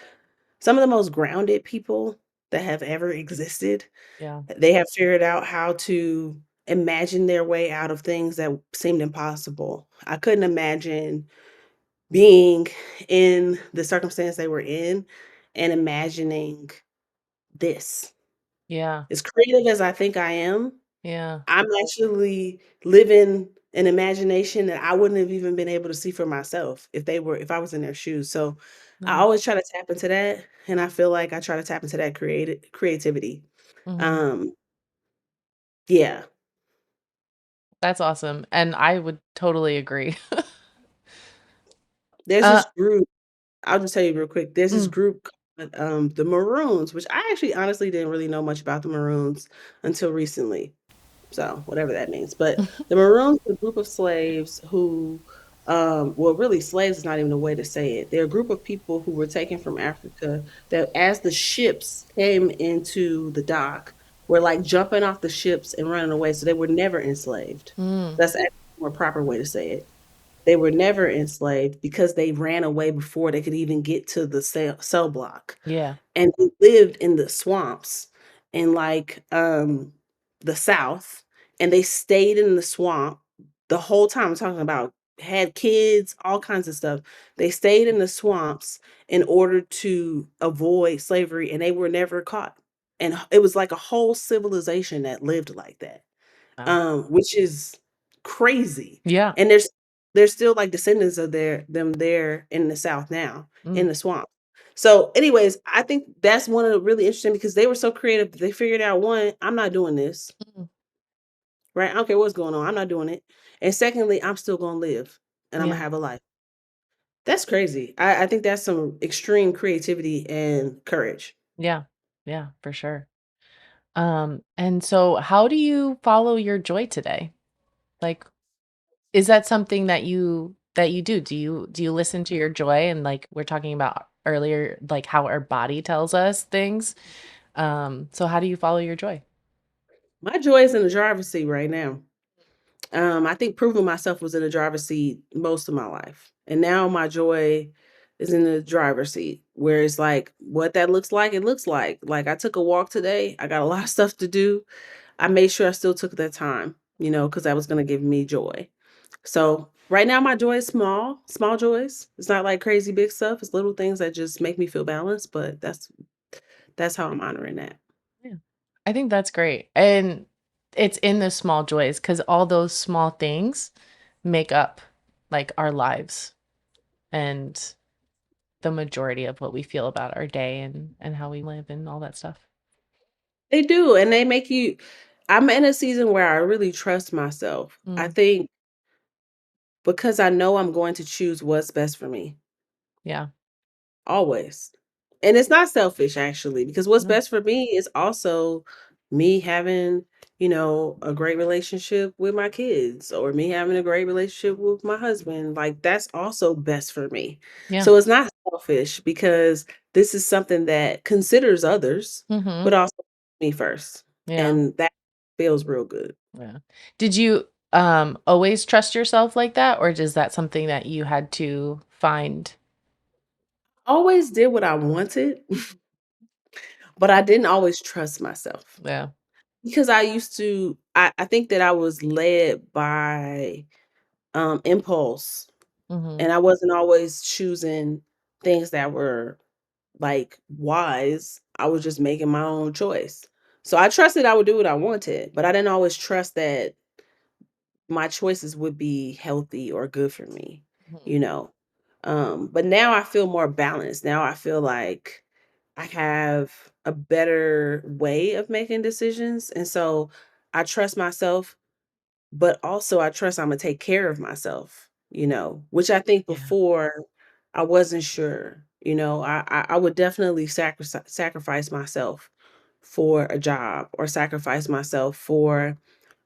some of the most grounded people that have ever existed. yeah. They have figured out how to imagine their way out of things that seemed impossible. I couldn't imagine being in the circumstance they were in and imagining this. Yeah. As creative as I think I am, Yeah. I'm actually living an imagination that I wouldn't have even been able to see for myself if I was in their shoes. So I No. always try to tap into that, and I feel like I try to tap into that creativity. Mhm. Um, yeah, That's awesome, and I would totally agree. there's Uh, this group. I'll just tell you real quick. There's this mm, group called, the Maroons, which I actually honestly didn't really know much about the Maroons until recently. So, whatever that means. But the Maroons are a group of slaves who, well, really, slaves is not even a way to say it. They're a group of people who were taken from Africa that, as the ships came into the dock, were like jumping off the ships and running away. So they were never enslaved. mm, That's actually a more proper way to say it. They were never enslaved because they ran away before they could even get to the cell block. yeah, And they lived in the swamps in, like, the South, and they stayed in the swamp the whole time. I'm talking about had kids, all kinds of stuff. They stayed in the swamps in order to avoid slavery, and they were never caught. And it was like a whole civilization that lived like that, wow. which is crazy. Yeah, And there's still, like, descendants of them there in the South now, in mm, the swamp. So, anyways, I think that's one of the really interesting because they were so creative, they figured out, 1, I'm not doing this, mm, right? I don't care what's going on, I'm not doing it. And secondly, I'm still gonna live, and Imma yeah, have a life. That's crazy. I think that's some extreme creativity and courage. yeah, yeah, for sure. And so how do you follow your joy today? Like, is that something that you do? Do you listen to your joy and like we're talking about earlier, like how our body tells us things? So how do you follow your joy? My joy is in the driver's seat right now. I think proving myself was in the driver's seat most of my life. And now my joy is in the driver's seat, where it's like what that looks like, it looks like. Like I took a walk today. I got a lot of stuff to do. I made sure I still took that time, because that was going to give me joy. So right now my joy is small, small joys. It's not like crazy big stuff. It's little things that just make me feel balanced, but that's how I'm honoring that. Yeah. I think that's great. And it's in the small joys because all those small things make up like our lives and the majority of what we feel about our day and how we live and all that stuff. They do, and they make you I'm in a season where I really trust myself. I Mm, think because I know I'm going to choose what's best for me, yeah. always. And it's not selfish actually, because what's No. best for me is also me having, a great relationship with my kids or me having a great relationship with my husband. Like that's also best for me. Yeah. So it's not selfish because this is something that considers others, Mhm. but also me first. Yeah. And that feels real good. Yeah. Did you always trust yourself like that or is that something that you had to find? Always did what I wanted, but I didn't always trust myself. Yeah. Because I think that I was led by, impulse, Mhm. and I wasn't always choosing things that were, like, wise. I was just making my own choice. So I trusted I would do what I wanted, but I didn't always trust that my choices would be healthy or good for me, Mhm. you know? But now I feel more balanced. Now I feel like I have a better way of making decisions, and so I trust myself, but also I trust Imma take care of myself, which I think Yeah. before I wasn't sure, I would definitely sacrifice myself for a job or sacrifice myself for,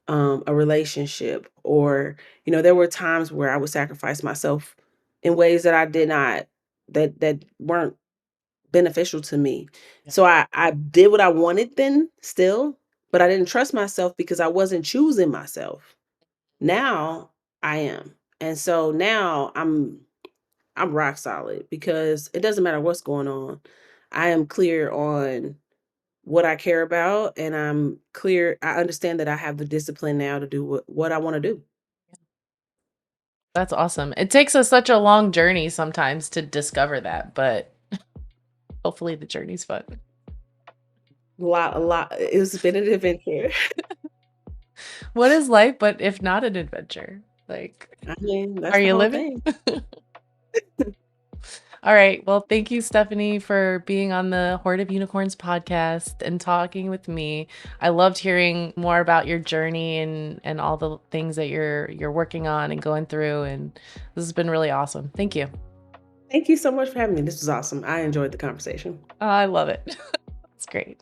a relationship or, there were times where I would sacrifice myself in ways that I did not that weren't beneficial to me. Yeah. So I did what I wanted then still, but I didn't trust myself because I wasn't choosing myself. Now I am. And so now I'm rock solid because it doesn't matter what's going on. I am clear on what I care about and I understand that I have the discipline now to do what I want to do. That's awesome. It takes us such a long journey sometimes to discover that, but hopefully the journey's fun. A lot. It's been an adventure. What is life but if not an adventure? Like, I mean, that's are the you whole living? thing. All right. Well, thank you, Stephanie, for being on the Horde of Unicorns podcast and talking with me. I loved hearing more about your journey and all the things that you're working on and going through. And this has been really awesome. Thank you. Thank you so much for having me. This was awesome. I enjoyed the conversation. I love it. It's great.